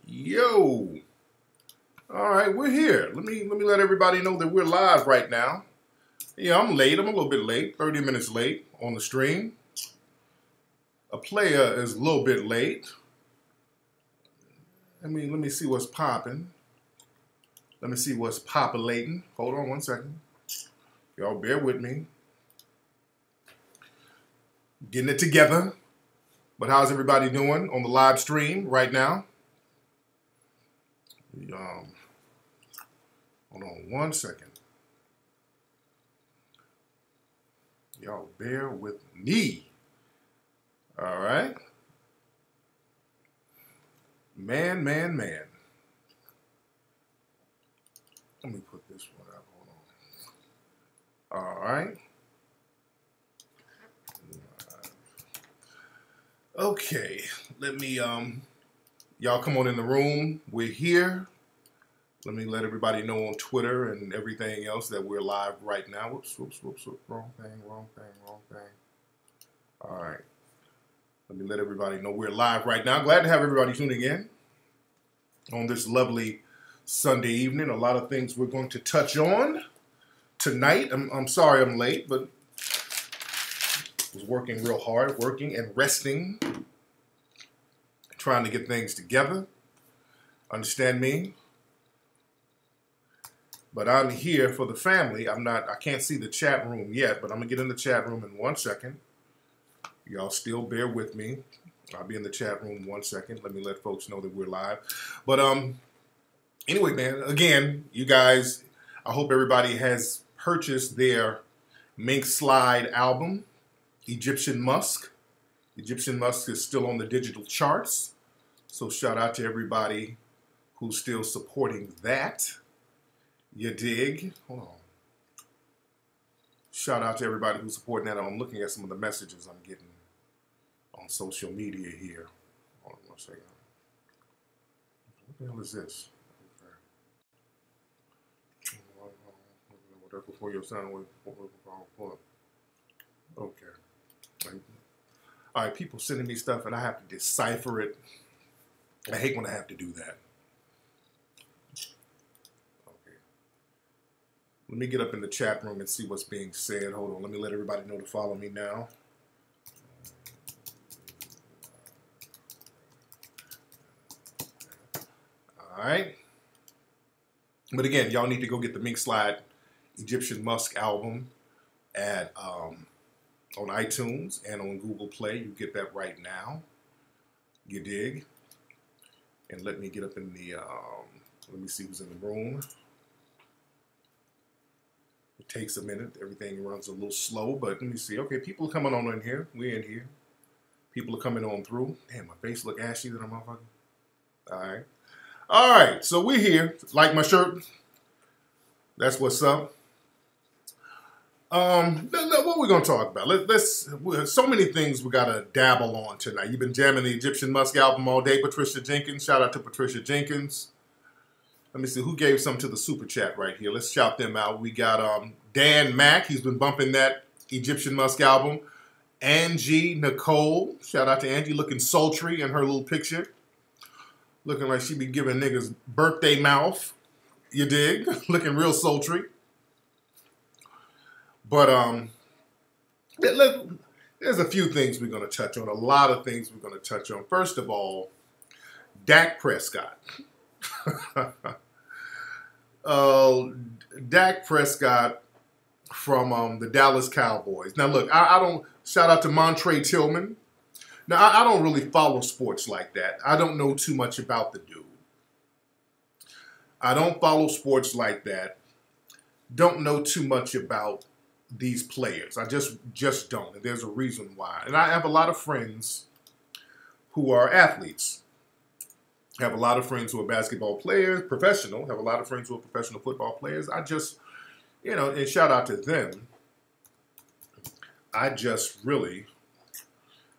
Yo. All right, we're here. Let me let everybody know that we're live right now. Yeah, I'm late. I'm a little bit late. 30 minutes late on the stream. A player is a little bit late. Let me see what's popping. Let me see what's populating. Hold on one second. Y'all bear with me. Getting it together. But how's everybody doing on the live stream right now? Hold on one second. Y'all bear with me. All right. Man. Let me put this one up. Hold on. All right. Okay. Let me, y'all come on in the room. We're here. Let me let everybody know on Twitter and everything else that we're live right now. Whoops. Wrong thing. All right. Let me let everybody know we're live right now. Glad to have everybody tuning in on this lovely Sunday evening. A lot of things we're going to touch on tonight. I'm sorry I'm late, but was working real hard, working and resting, trying to get things together. Understand me? But I'm here for the family. I can't see the chat room yet, but I'm gonna get in the chat room in 1 second. Y'all still bear with me. I'll be in the chat room in 1 second. Let me let folks know that we're live. But anyway, man, again, you guys, I hope everybody has purchased their Mink Slide album, Egyptian Musk. Egyptian Musk is still on the digital charts. So shout out to everybody who's still supporting that. You dig? Hold on. Shout out to everybody who's supporting that. I'm looking at some of the messages I'm getting on social media here. Hold on one second. What the hell is this? Okay. Before your sound wave. Okay. All right, people sending me stuff and I have to decipher it. I hate when I have to do that. Let me get up in the chat room and see what's being said. Hold on. Let me let everybody know to follow me now. All right. But again, y'all need to go get the Mink Slide Egyptian Musk album at on iTunes and on Google Play. You get that right now. You dig? And let me get up in the, let me see who's in the room. It takes a minute. Everything runs a little slow, but let me see. Okay, people are coming on in here. We're in here. People are coming on through. Damn, my face look ashy than a motherfucker. All right. All right, so we're here. Like my shirt. That's what's up. What we're going to talk about? So many things we got to dabble on tonight. You've been jamming the Egyptian Musk album all day, Patricia Jenkins. Shout out to Patricia Jenkins. Let me see who gave some to the super chat right here. Let's shout them out. We got Dan Mack. He's been bumping that Egyptian Musk album. Angie Nicole. Shout out to Angie, looking sultry in her little picture. Looking like she be giving niggas birthday mouth. You dig? Looking real sultry. But there's a few things we're going to touch on. A lot of things we're going to touch on. First of all, Dak Prescott. Dak Prescott from the Dallas Cowboys. Now, look, I don't shout out to Montre Tillman. Now, I don't really follow sports like that. I don't know too much about the dude. I don't follow sports like that. Don't know too much about these players. I just don't. And there's a reason why. And I have a lot of friends who are athletes. Have a lot of friends who are basketball players, professional. Have a lot of friends who are professional football players. I just, and shout out to them. I just really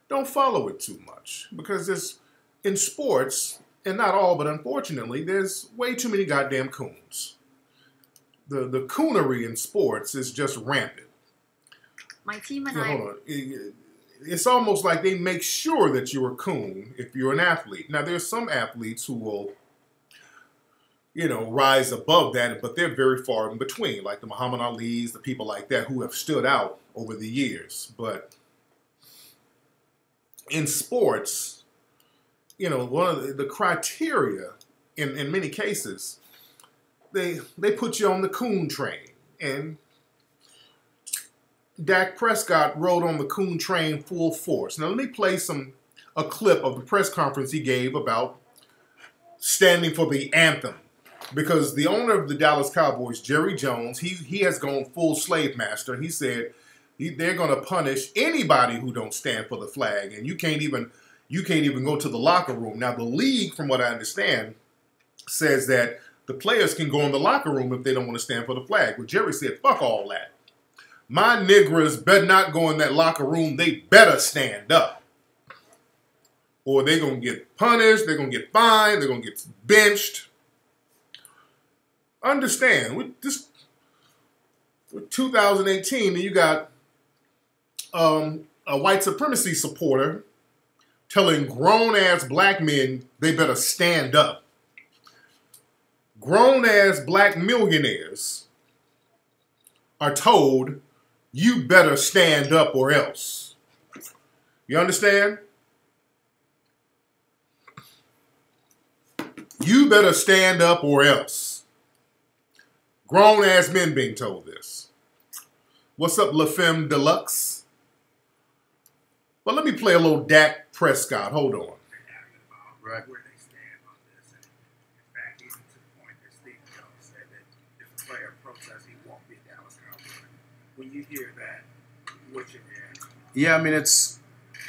don't follow it too much because it's in sports, and not all, but unfortunately, there's way too many goddamn coons. The coonery in sports is just rampant. My team and Hold on. it's almost like they make sure that you're a coon if you're an athlete. Now, there's some athletes who will, rise above that, but they're very far in between, like the Muhammad Ali's, the people like that who have stood out over the years. But in sports, one of the criteria in many cases, they put you on the coon train. And Dak Prescott rode on the coon train full force. Now, let me play a clip of the press conference he gave about standing for the anthem. Because the owner of the Dallas Cowboys, Jerry Jones, he has gone full slave master. He said they're going to punish anybody who don't stand for the flag, and you can't even go to the locker room. Now, the league, from what I understand, says that the players can go in the locker room if they don't want to stand for the flag. Well, Jerry said, fuck all that. My niggers better not go in that locker room. They better stand up. Or they're going to get punished, they're going to get fined, they're going to get benched. Understand, with 2018, and you got a white supremacy supporter telling grown-ass black men they better stand up. Grown-ass black millionaires are told, you better stand up or else. You understand? You better stand up or else. Grown-ass men being told this. What's up, La Femme Deluxe? Well, let me play a little Dak Prescott. Hold on. Right. Where they stand on this. And in fact, even to the point that Steve Jones said that if a player protests, he won't be a Dallas Cowboy. When you hear that, what's your reaction? Yeah, I mean,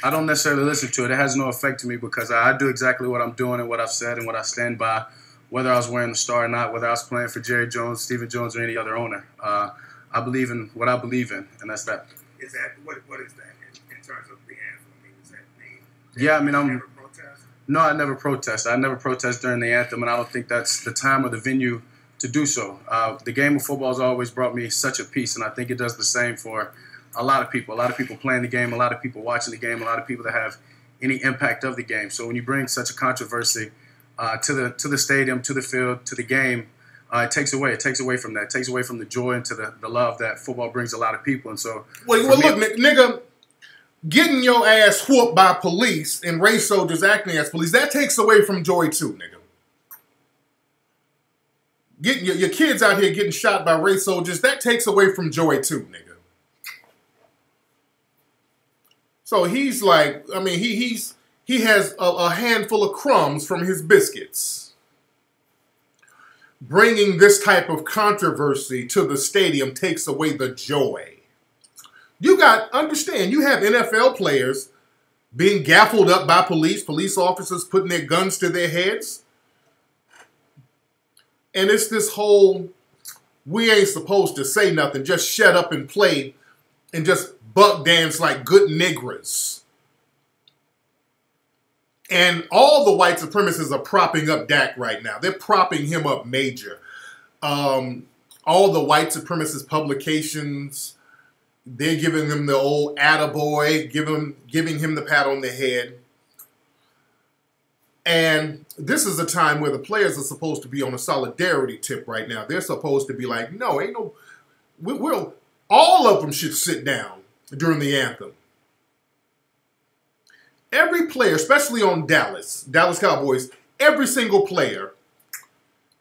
I don't necessarily listen to it. It has no effect to me because I do exactly what I'm doing and what I've said and what I stand by. Whether I was wearing the star or not, whether I was playing for Jerry Jones, Stephen Jones, or any other owner. I believe in what I believe in, and that's that. Is that what is that in terms of the anthem? I mean, does that mean yeah, I mean, never protest? No, I never protest. I never protest during the anthem, and I don't think that's the time or the venue to do so. The game of football has always brought me such a peace, and I think it does the same for a lot of people. A lot of people playing the game, a lot of people watching the game, a lot of people that have any impact of the game. So when you bring such a controversy to the stadium, to the field, to the game, it takes away. It takes away from that. It takes away from the joy and to the love that football brings a lot of people. And so, well, look, nigga, getting your ass whooped by police and race soldiers acting as police, that takes away from joy too, nigga. Getting your kids out here getting shot by race soldiers, that takes away from joy too, nigga. So he's like, I mean, he has a handful of crumbs from his biscuits. Bringing this type of controversy to the stadium takes away the joy. Understand, you have NFL players being gaffled up by police officers putting their guns to their heads. And it's this whole, we ain't supposed to say nothing, just shut up and play and just buck dance like good niggers. And all the white supremacists are propping up Dak right now. They're propping him up major. All the white supremacist publications, they're giving him the old attaboy, giving him the pat on the head. And this is a time where the players are supposed to be on a solidarity tip right now. They're supposed to be like, no, ain't no, all of them should sit down during the anthem. Every player, especially on Dallas Cowboys, every single player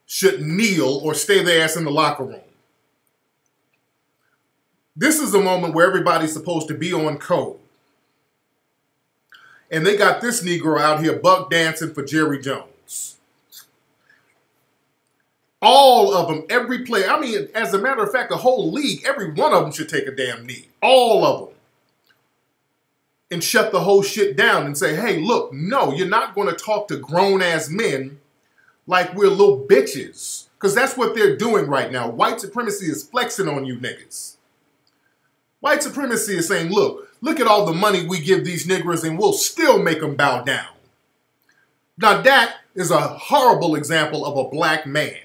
should kneel or stay their ass in the locker room. This is a moment where everybody's supposed to be on code. And they got this Negro out here buck dancing for Jerry Jones. All of them, every player. I mean, as a matter of fact, the whole league, every one of them should take a damn knee. All of them. And shut the whole shit down and say, hey, look, no, you're not going to talk to grown-ass men like we're little bitches. Because that's what they're doing right now. White supremacy is flexing on you niggas. White supremacy is saying, look at all the money we give these niggers and we'll still make them bow down. Now, that is a horrible example of a black man.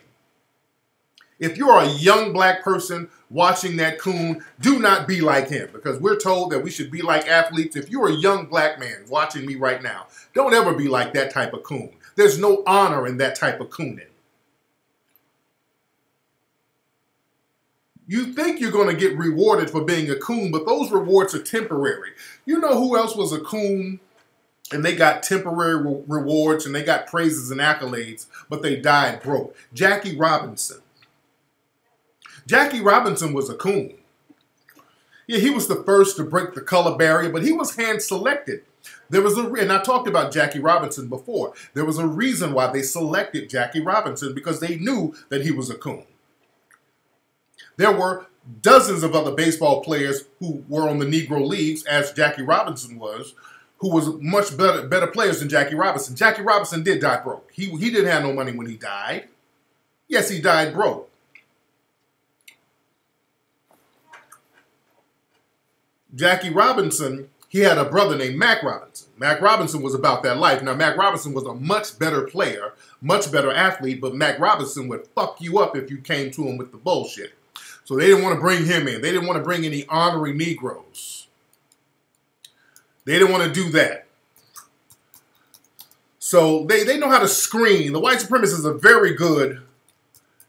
If you're a young black person watching that coon, do not be like him, because we're told that we should be like athletes. If you're a young black man watching me right now, don't ever be like that type of coon. There's no honor in that type of cooning. You think you're going to get rewarded for being a coon, but those rewards are temporary. You know who else was a coon and they got temporary rewards and they got praises and accolades, but they died broke? Jackie Robinson. Jackie Robinson was a coon. Yeah, he was the first to break the color barrier, but he was hand-selected. And I talked about Jackie Robinson before. There was a reason why they selected Jackie Robinson, because they knew that he was a coon. There were dozens of other baseball players who were on the Negro Leagues, as Jackie Robinson was, who was much better players than Jackie Robinson. Jackie Robinson did die broke. He didn't have no money when he died. Yes, he died broke. Jackie Robinson, he had a brother named Mac Robinson. Mac Robinson was about that life. Now, Mac Robinson was a much better player, much better athlete, but Mac Robinson would fuck you up if you came to him with the bullshit. So they didn't want to bring him in. They didn't want to bring any honorary Negroes. They didn't want to do that. So they know how to screen. The white supremacists are very good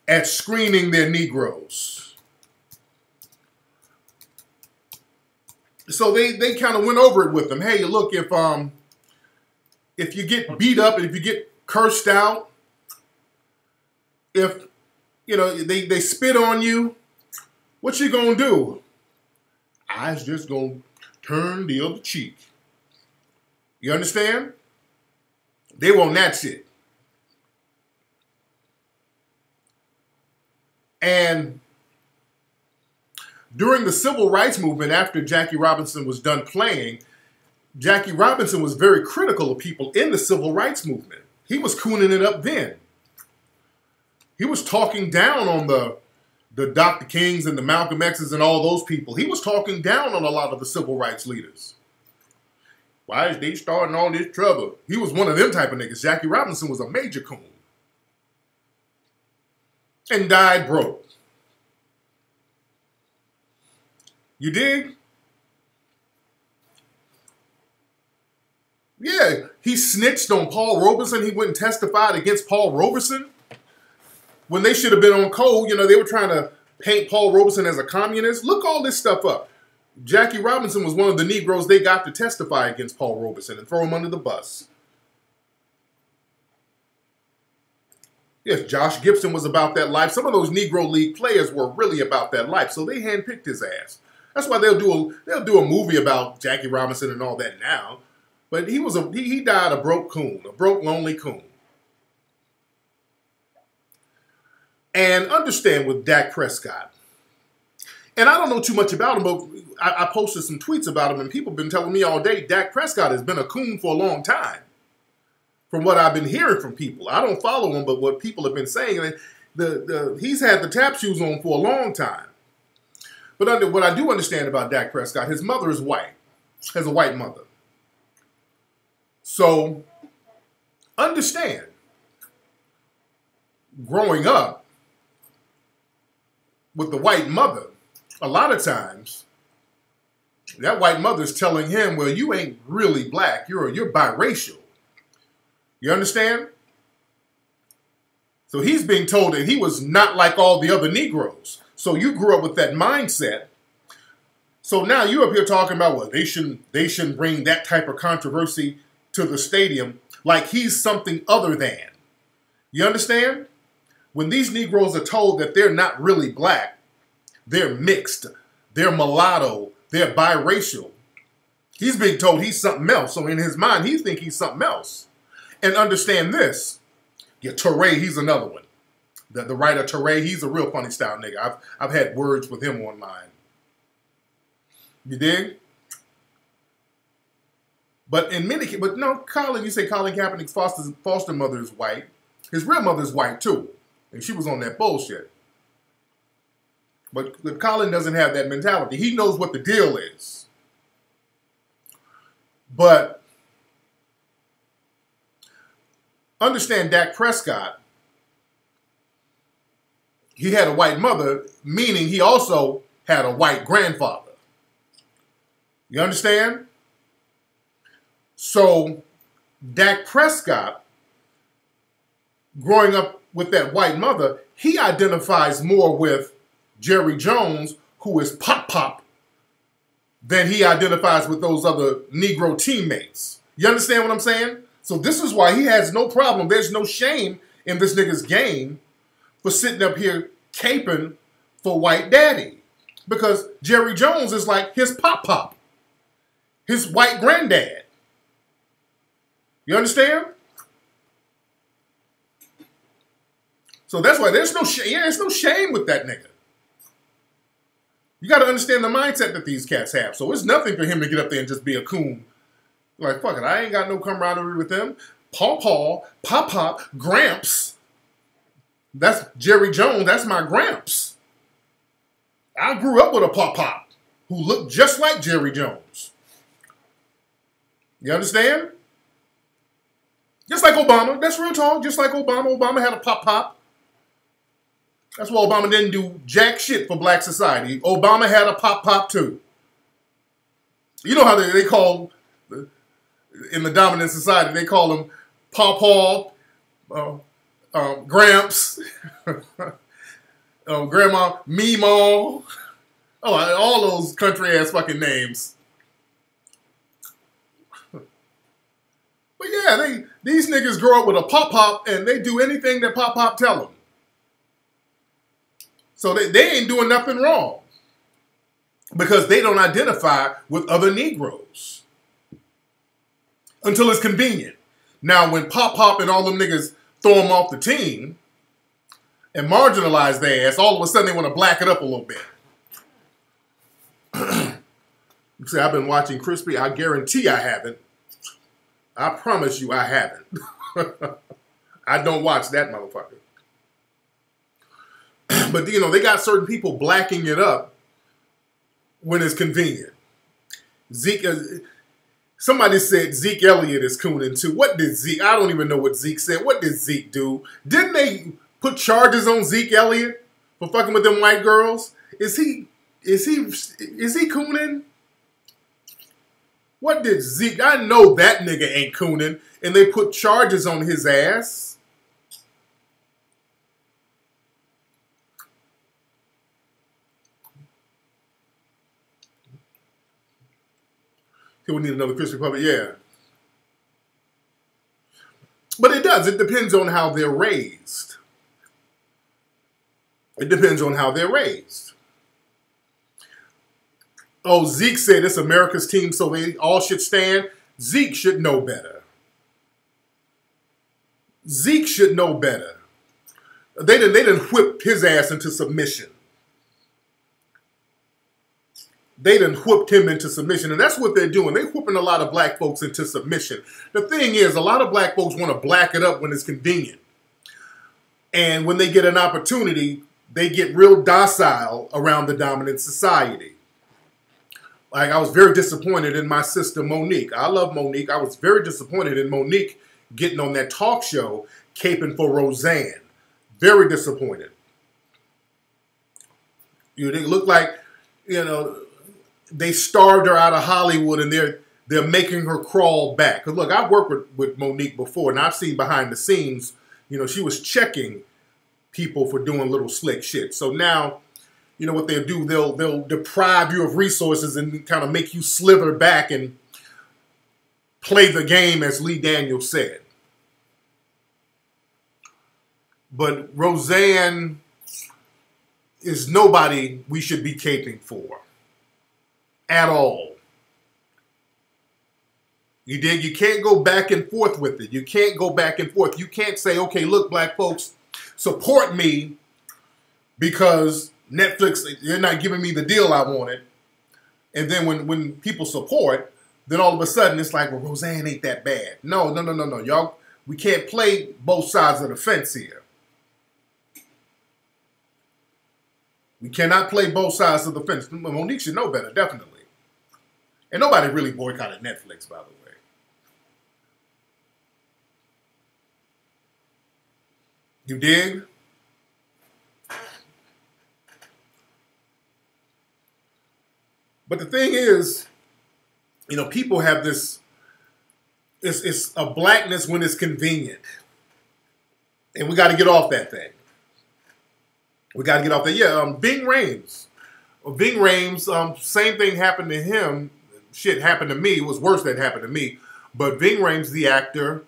at screening their Negroes. So they kind of went over it with them. Hey, look, if you get beat up, if you get cursed out, if they spit on you, what you gonna do? I's just gonna turn the other cheek. You understand? They want that shit. And during the civil rights movement, after Jackie Robinson was done playing, Jackie Robinson was very critical of people in the civil rights movement. He was cooning it up then. He was talking down on the Dr. Kings and the Malcolm X's and all those people. He was talking down on a lot of the civil rights leaders. Why is they starting all this trouble? He was one of them type of niggas. Jackie Robinson was a major coon. And died broke. You dig? Yeah, he snitched on Paul Robeson. He went and testified against Paul Robeson when they should have been on code. They were trying to paint Paul Robeson as a communist. Look all this stuff up. Jackie Robinson was one of the Negroes they got to testify against Paul Robeson and throw him under the bus. Yes, Josh Gibson was about that life. Some of those Negro League players were really about that life, so they handpicked his ass. That's why they'll do a movie about Jackie Robinson and all that now. But he died a broke coon, a broke, lonely coon. And understand with Dak Prescott, and I don't know too much about him, but I posted some tweets about him, and people have been telling me all day, Dak Prescott has been a coon for a long time. From what I've been hearing from people. I don't follow him, but what people have been saying, he's had the tap shoes on for a long time. But what I do understand about Dak Prescott, his mother is white, has a white mother. So, understand, growing up with the white mother, a lot of times, that white mother's telling him, well, you ain't really black, you're biracial. You understand? So he's being told that he was not like all the other Negroes. So you grew up with that mindset. So now you're up here talking about, well, they shouldn't bring that type of controversy to the stadium like he's something other than. You understand? When these Negroes are told that they're not really black, they're mixed, they're mulatto, they're biracial, he's being told he's something else. So in his mind, he thinks he's something else. And understand this. Yeah, Tariq, he's another one. The writer Tariq, he's a real funny style nigga. I've had words with him online. You dig? But in many cases, but no, you say Colin Kaepernick's foster mother is white. His real mother's white too. And she was on that bullshit. But Colin doesn't have that mentality. He knows what the deal is. But understand Dak Prescott he had a white mother, meaning he also had a white grandfather. You understand? So Dak Prescott, growing up with that white mother, he identifies more with Jerry Jones, who is Pop Pop, than he identifies with those other Negro teammates. You understand what I'm saying? So this is why he has no problem. There's no shame in this nigga's game for sitting up here caping for white daddy. Because Jerry Jones is like his Pop Pop, his white granddad. You understand? So that's why there's no shame with that nigga. You got to understand the mindset that these cats have. So it's nothing for him to get up there and just be a coon. Like, fuck it, I ain't got no camaraderie with them. Paw Paw, Pop Pop, Gramps. That's Jerry Jones. That's my Gramps. I grew up with a Pop Pop who looked just like Jerry Jones. You understand? Just like Obama. That's real talk. Just like Obama. Obama had a Pop Pop. That's why Obama didn't do jack shit for black society. Obama had a Pop Pop too. You know how they call, in the dominant society, they call them Paw Paw, Gramps, Grandma, Meemaw. Oh, all those country ass fucking names. But yeah, these niggas grow up with a Pop Pop and they do anything that Pop Pop tell them. So they ain't doing nothing wrong because they don't identify with other Negroes until it's convenient. Now, when Pop Pop and all them niggas throw them off the team and marginalize their ass, all of a sudden they want to black it up a little bit. You say, I've been watching Crispy. I guarantee I haven't. I promise you I haven't. I don't watch that motherfucker. But, you know, they got certain people blacking it up when it's convenient. Somebody said Zeke Elliott is cooning too. What did Zeke? I don't even know what Zeke said. What did Zeke do? Didn't they put charges on Zeke Elliott for fucking with them white girls? Is he cooning? What did Zeke? I know that nigga ain't cooning, and they put charges on his ass. We need another Christian puppet, yeah. But it does. It depends on how they're raised. It depends on how they're raised. Oh, Zeke said it's America's team, so they all should stand. Zeke should know better. Zeke should know better. They done whipped his ass into submission. They done whipped him into submission. And that's what they're doing. They're whipping a lot of black folks into submission. The thing is, a lot of black folks want to black it up when it's convenient. And when they get an opportunity, they get real docile around the dominant society. Like, I was very disappointed in my sister, Monique. I love Monique. I was very disappointed in Monique getting on that talk show, caping for Roseanne. Very disappointed. You know, they look like, you know, they starved her out of Hollywood and they're making her crawl back. Because look, I've worked with Monique before and I've seen behind the scenes, you know, she was checking people for doing little slick shit. So now, you know what they'll do? They'll deprive you of resources and kind of make you slither back and play the game, as Lee Daniels said. But Roseanne is nobody we should be caping for. At all. You dig? You can't go back and forth with it. You can't go back and forth. You can't say, okay, look, black folks, support me because Netflix, they're not giving me the deal I wanted. And then when people support, then all of a sudden it's like, well, Roseanne ain't that bad. No. Y'all, we can't play both sides of the fence here. We cannot play both sides of the fence. Monique should know better, definitely. And nobody really boycotted Netflix, by the way. You dig? But the thing is, you know, people have this, it's a blackness when it's convenient. And we got to get off that thing. We got to get off that. Yeah, Ving Rhames. Ving Rhames, same thing happened to him. Shit happened to me. It was worse that happened to me. But Ving Rhames, the actor,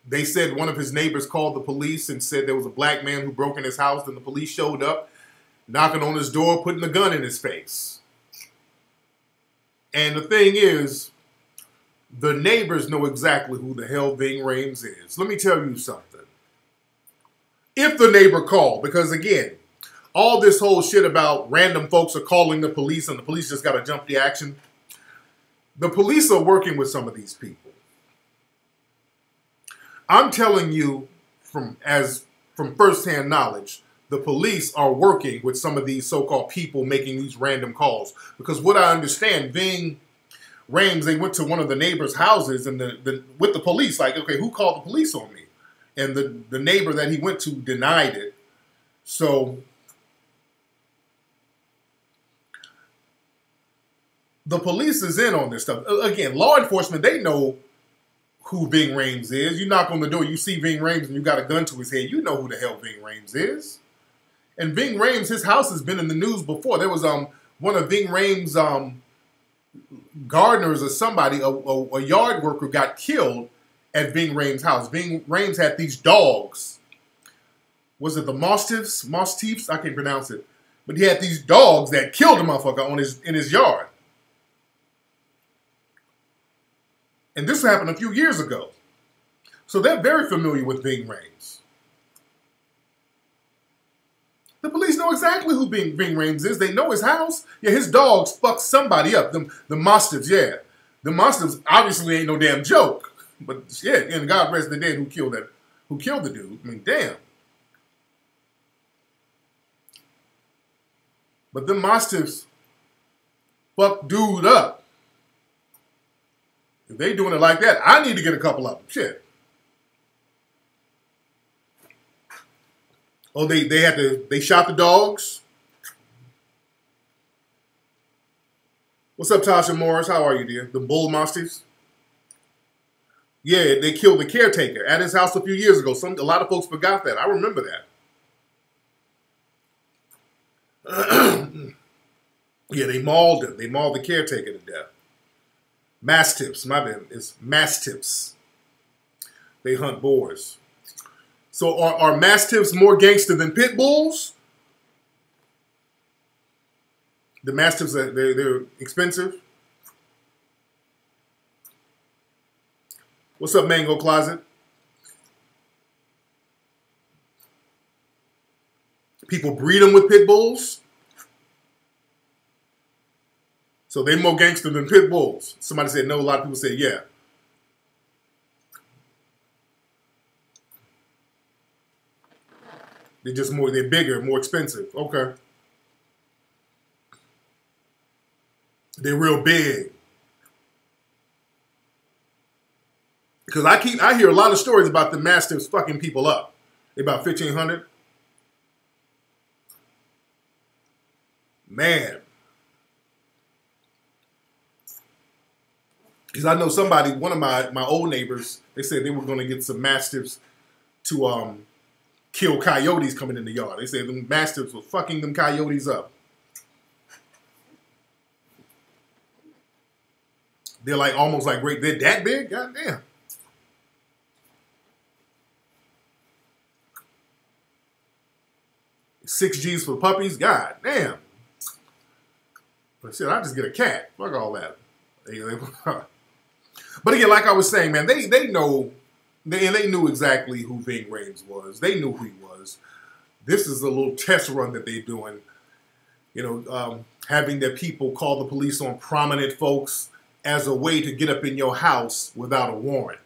they said one of his neighbors called the police and said there was a black man who broke in his house. Then the police showed up, knocking on his door, putting a gun in his face. And the thing is, the neighbors know exactly who the hell Ving Rhames is. Let me tell you something. If the neighbor called, because again, all this whole shit about random folks are calling the police and the police just got to jump the action. The police are working with some of these people. I'm telling you from firsthand knowledge, the police are working with some of these so-called people making these random calls. Because what I understand, Ving Rhames, they went to one of the neighbors' houses and with the police, like, okay, who called the police on me? And the neighbor that he went to denied it. So the police is in on this stuff. Again, law enforcement, they know who Ving Rhames is. You knock on the door, you see Ving Rhames and you got a gun to his head. You know who the hell Ving Rhames is. And Ving Rhames, his house has been in the news before. There was one of Ving Rhames' gardeners or somebody, a yard worker got killed at Ving Rhames' house. Ving Rhames had these dogs. Was it the Mastiffs? I can't pronounce it. But he had these dogs that killed a motherfucker in his yard. And this happened a few years ago. So they're very familiar with Ving Rhames. The police know exactly who Ving Rhames is. They know his house. Yeah, his dogs fucked somebody up. The Mastiffs, yeah. The Mastiffs obviously ain't no damn joke. But yeah, and God rest the dead who killed the dude. I mean, damn. But the Mastiffs fucked dude up. If they doing it like that, I need to get a couple of them. Shit. Oh, they shot the dogs. What's up, Tasha Morris? How are you, dear? The Bull Mastiffs? Yeah, they killed the caretaker at his house a few years ago. A lot of folks forgot that. I remember that. Yeah, they mauled him. They mauled the caretaker to death. Mastiffs, my bad. It's Mastiffs. They hunt boars. So are Mastiffs more gangster than pit bulls? The Mastiffs, they're expensive. What's up, Mango Closet? People breed them with pit bulls. So they're more gangster than pit bulls. Somebody said no. A lot of people say yeah. They're bigger, more expensive. Okay. They're real big. Because I hear a lot of stories about the Mastiffs fucking people up. They're about 1,500. Man. Because I know somebody, one of my old neighbors, they said they were going to get some Mastiffs to kill coyotes coming in the yard. They said the Mastiffs were fucking them coyotes up. They're like almost like great. They're that big? God damn. $6 for puppies? God damn. But shit, I just get a cat. Fuck all that. But again, like I was saying, man, they knew exactly who Ving Rhames was. They knew who he was. This is a little test run that they're doing. You know, having their people call the police on prominent folks as a way to get up in your house without a warrant.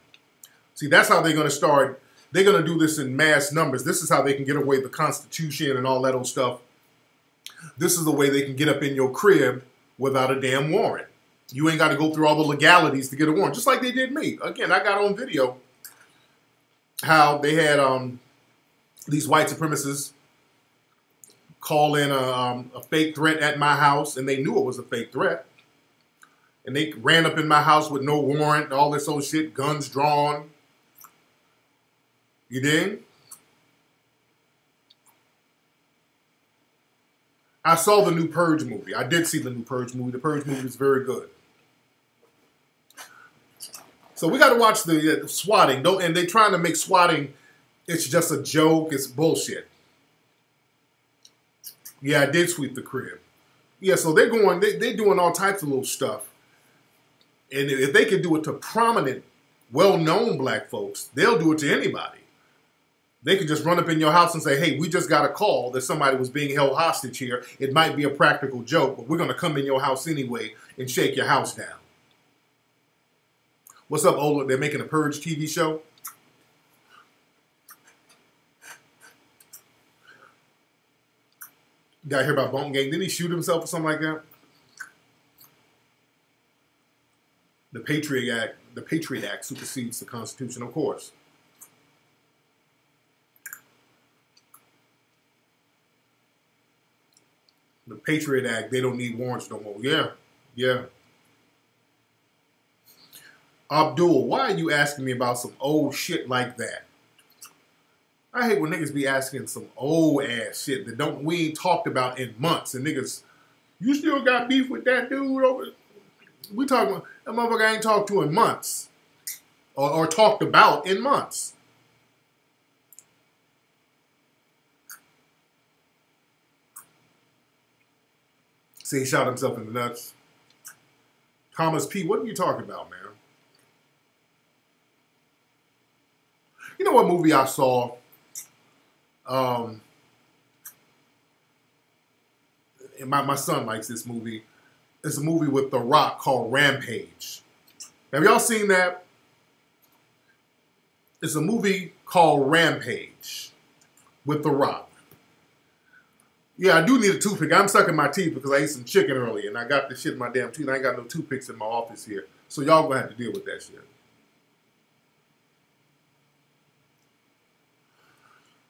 See, that's how they're going to start. They're going to do this in mass numbers. This is how they can get away with the Constitution and all that old stuff. This is the way they can get up in your crib without a damn warrant. You ain't got to go through all the legalities to get a warrant, just like they did me. Again, I got on video how they had these white supremacists call in a fake threat at my house, and they knew it was a fake threat. And they ran up in my house with no warrant, all this old shit, guns drawn. You dig? I saw the new Purge movie. I did see the new Purge movie. The Purge movie is very good. So we got to watch the swatting. And they're trying to make swatting, it's just a joke. It's bullshit. Yeah, I did sweep the crib. Yeah, so they're doing all types of little stuff. And if they can do it to prominent, well-known black folks, they'll do it to anybody. They could just run up in your house and say, hey, we just got a call that somebody was being held hostage here. It might be a practical joke, but we're going to come in your house anyway and shake your house down. What's up, Ola? They're making a Purge TV show? You got to hear about Bone Gang? Didn't he shoot himself or something like that? The Patriot Act supersedes the Constitution, of course. The Patriot Act, they don't need warrants no more. Yeah, yeah. Abdul, why are you asking me about some old shit like that? I hate when niggas be asking some old ass shit that we ain't talked about in months. And niggas, you still got beef with that dude over? We talking about that motherfucker I ain't talked to in months. Or talked about in months. See, he shot himself in the nuts. Thomas P., what are you talking about, man? You know what movie I saw? And my son likes this movie. It's a movie with The Rock called Rampage. Have y'all seen that? It's a movie called Rampage with The Rock. Yeah, I do need a toothpick. I'm sucking my teeth because I ate some chicken earlier and I got this shit in my damn teeth. I ain't got no toothpicks in my office here. So y'all gonna have to deal with that shit.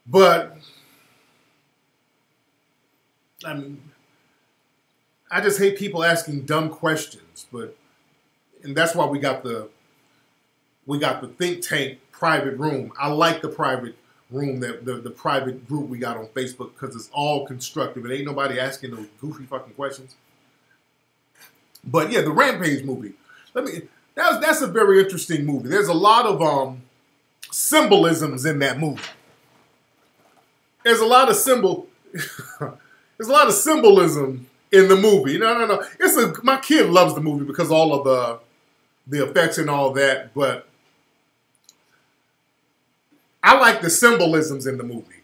But, I mean, I just hate people asking dumb questions. And that's why we got the think tank private room. I like the private room, the private group we got on Facebook, because it's all constructive. It ain't nobody asking those goofy fucking questions. But yeah, the Rampage movie. That's a very interesting movie. There's a lot of symbolisms in that movie. There's a lot of symbolism in the movie. No. My kid loves the movie because all of the effects and all that, but I like the symbolisms in the movie.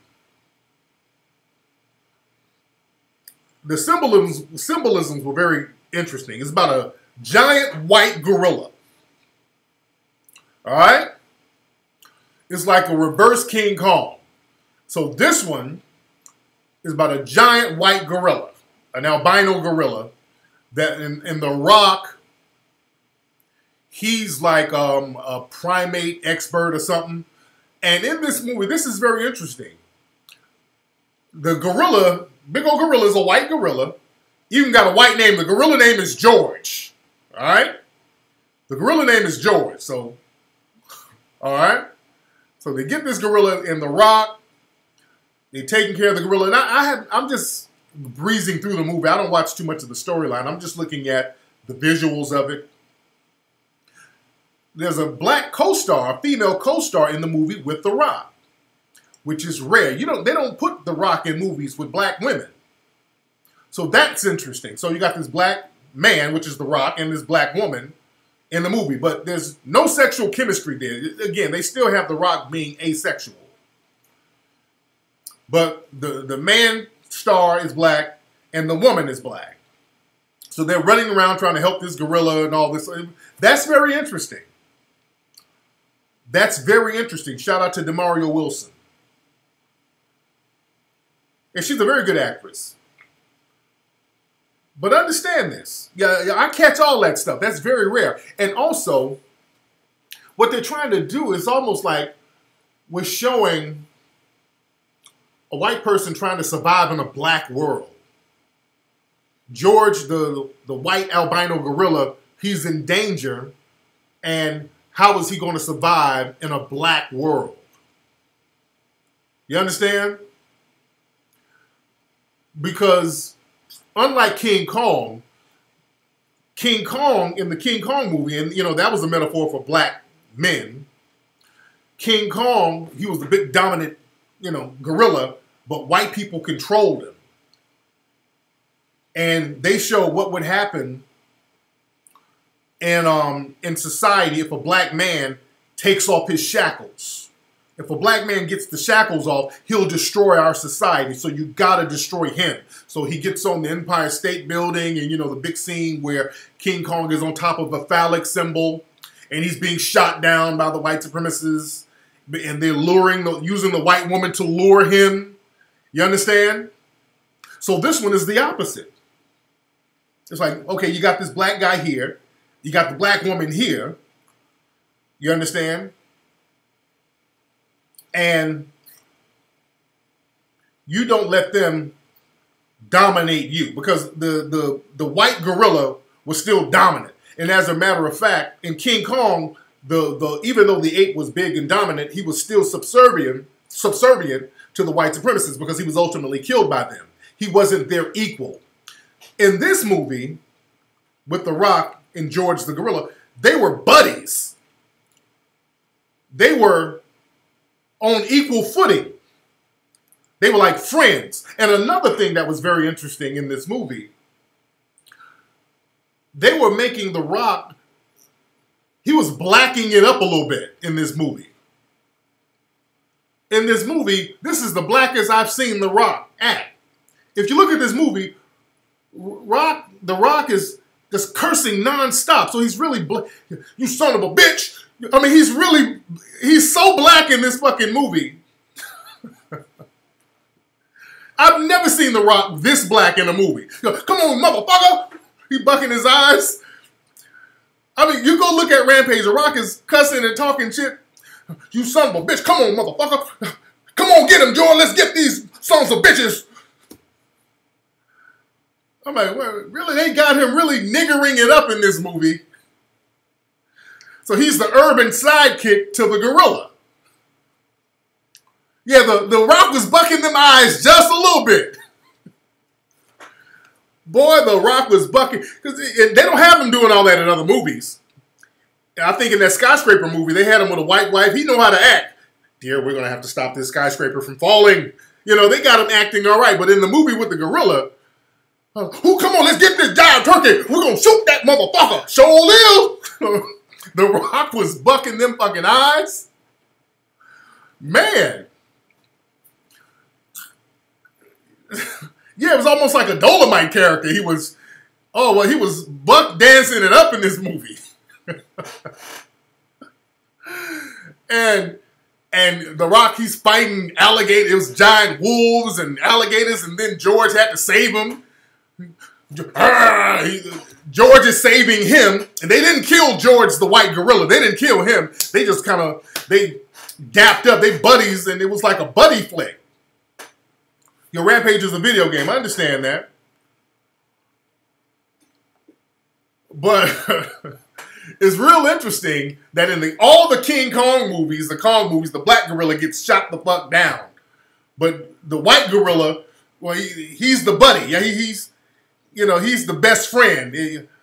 The symbolisms were very interesting. It's about a giant white gorilla. All right? It's like a reverse King Kong. So this one is about a giant white gorilla, an albino gorilla, that in The Rock, he's like a primate expert or something. And in this movie, this is very interesting. The gorilla, big old gorilla, is a white gorilla. Even got a white name. The gorilla name is George. All right? The gorilla name is George. So, all right? So they get this gorilla in The Rock. They're taking care of the gorilla. And I'm just breezing through the movie. I don't watch too much of the storyline. I'm just looking at the visuals of it. There's a black co-star, a female co-star in the movie with The Rock, which is rare. They don't put The Rock in movies with black women. So that's interesting. So you got this black man, which is The Rock, and this black woman in the movie. But there's no sexual chemistry there. Again, they still have The Rock being asexual. But the man star is black and the woman is black. So they're running around trying to help this gorilla and all this. That's very interesting. That's very interesting. Shout out to Demario Wilson. And she's a very good actress. But understand this. Yeah, I catch all that stuff. That's very rare. And also, what they're trying to do is almost like we're showing a white person trying to survive in a black world. George, the white albino gorilla, he's in danger, and how is he going to survive in a black world? You understand? Because unlike King Kong in the King Kong movie, and you know, that was a metaphor for black men. King Kong, he was the big dominant, you know, gorilla, but white people controlled him. And they show what would happen in society if a black man takes off his shackles. If a black man gets the shackles off, he'll destroy our society. So you gotta destroy him. So he gets on the Empire State Building, and you know the big scene where King Kong is on top of a phallic symbol, and he's being shot down by the white supremacists, and they're using the white woman to lure him. You understand? So this one is the opposite. It's like, okay, you got this black guy here. You got the black woman here. You understand? And you don't let them dominate you, because the white gorilla was still dominant. And as a matter of fact, in King Kong, even though the ape was big and dominant, he was still subservient to the white supremacists because he was ultimately killed by them. He wasn't their equal. In this movie, with The Rock and George the gorilla, they were buddies. They were on equal footing. They were like friends. And another thing that was very interesting in this movie, they were making The Rock, he was blacking it up a little bit in this movie. In this movie, this is the blackest I've seen The Rock act. If you look at this movie, The Rock is just cursing nonstop. So he's really, you son of a bitch. I mean, he's so black in this fucking movie. I've never seen The Rock this black in a movie. Come on, motherfucker. He bucking his eyes. I mean, you go look at Rampage. The Rock is cussing and talking shit. You son of a bitch. Come on, motherfucker. Come on, get him, Jordan. Let's get these sons of bitches. I'm like, well, really? They got him really niggering it up in this movie. So he's the urban sidekick to the gorilla. Yeah, the Rock was bucking them eyes just a little bit. Boy, The Rock was bucking. Because they don't have him doing all that in other movies. I think in that skyscraper movie, they had him with a white wife. He know how to act. Dear, we're going to have to stop this skyscraper from falling. You know, they got him acting all right. But in the movie with the gorilla, come on, let's get this giant turkey. We're going to shoot that motherfucker. Sure live. The Rock was bucking them fucking eyes. Man. Yeah, it was almost like a Dolomite character. He was buck dancing it up in this movie. and The Rock, he's fighting alligators. It was giant wolves and alligators, and then George had to save him. George is saving him, and they didn't kill George the white gorilla. They didn't kill him. They just they dapped up. They buddies, and it was like a buddy flick. Your Rampage is a video game. I understand that. But it's real interesting that in all the King Kong movies, the black gorilla gets shot the fuck down. But the white gorilla, well, he's the buddy. Yeah, he's the best friend.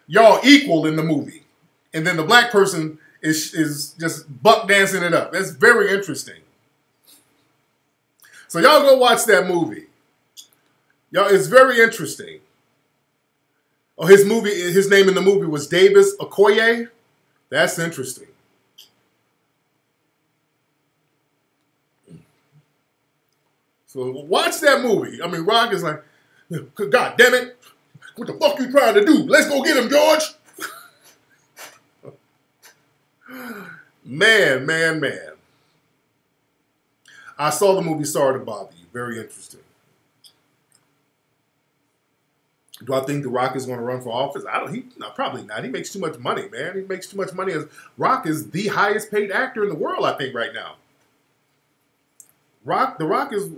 Y'all equal in the movie. And then the black person is just buck dancing it up. That's very interesting. So y'all go watch that movie. Y'all, it's very interesting. Oh, his name in the movie was Davis Okoye. That's interesting. So watch that movie. I mean, Rock is like, God damn it. What the fuck you trying to do? Let's go get him, George. Man. I saw the movie Sorry to Bother You. Very interesting. Do I think The Rock is going to run for office? No, probably not. He makes too much money, man. He makes too much money. Rock is the highest paid actor in the world, I think, right now. The Rock is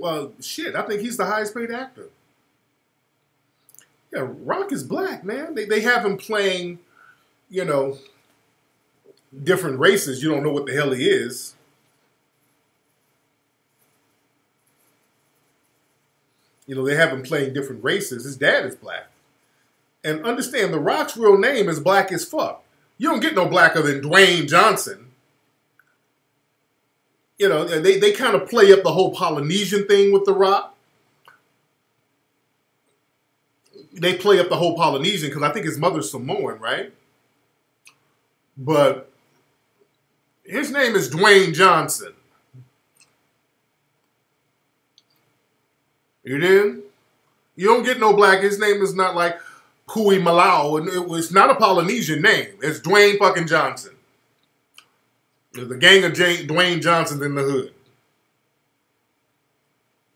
shit. I think he's the highest paid actor. Yeah, Rock is black, man. They have him playing, you know, different races. You don't know what the hell he is. You know, they have him playing different races. His dad is black. And understand, The Rock's real name is black as fuck. You don't get no blacker than Dwayne Johnson. You know, they kind of play up the whole Polynesian thing with The Rock. They play up the whole Polynesian because I think his mother's Samoan, right? But his name is Dwayne Johnson. You did? You don't get no black. His name is not like Kui Malau, and it's not a Polynesian name. It's Dwayne fucking Johnson. There's a gang of Dwayne Johnsons in the hood.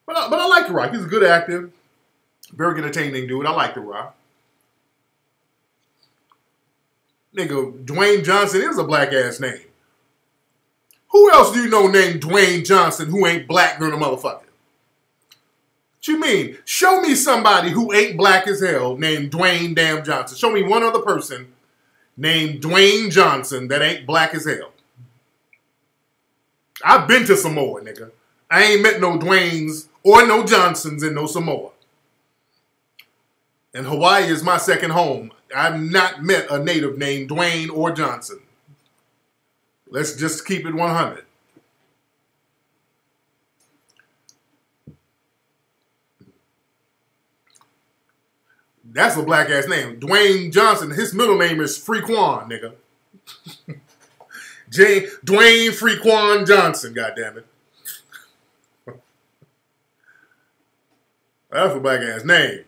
But I like The Rock. He's a good actor. Very entertaining dude. I like The Rock. Nigga, Dwayne Johnson is a black-ass name. Who else do you know named Dwayne Johnson who ain't black than a motherfucker? What you mean? Show me somebody who ain't black as hell named Dwayne damn Johnson. Show me one other person named Dwayne Johnson that ain't black as hell. I've been to Samoa, nigga. I ain't met no Dwaynes or no Johnsons in no Samoa. And Hawaii is my second home. I've not met a native named Dwayne or Johnson. Let's just keep it 100. That's a black ass name. Dwayne Johnson, his middle name is Frequan, nigga. Dwayne Frequan Johnson, goddammit. That's a black ass name.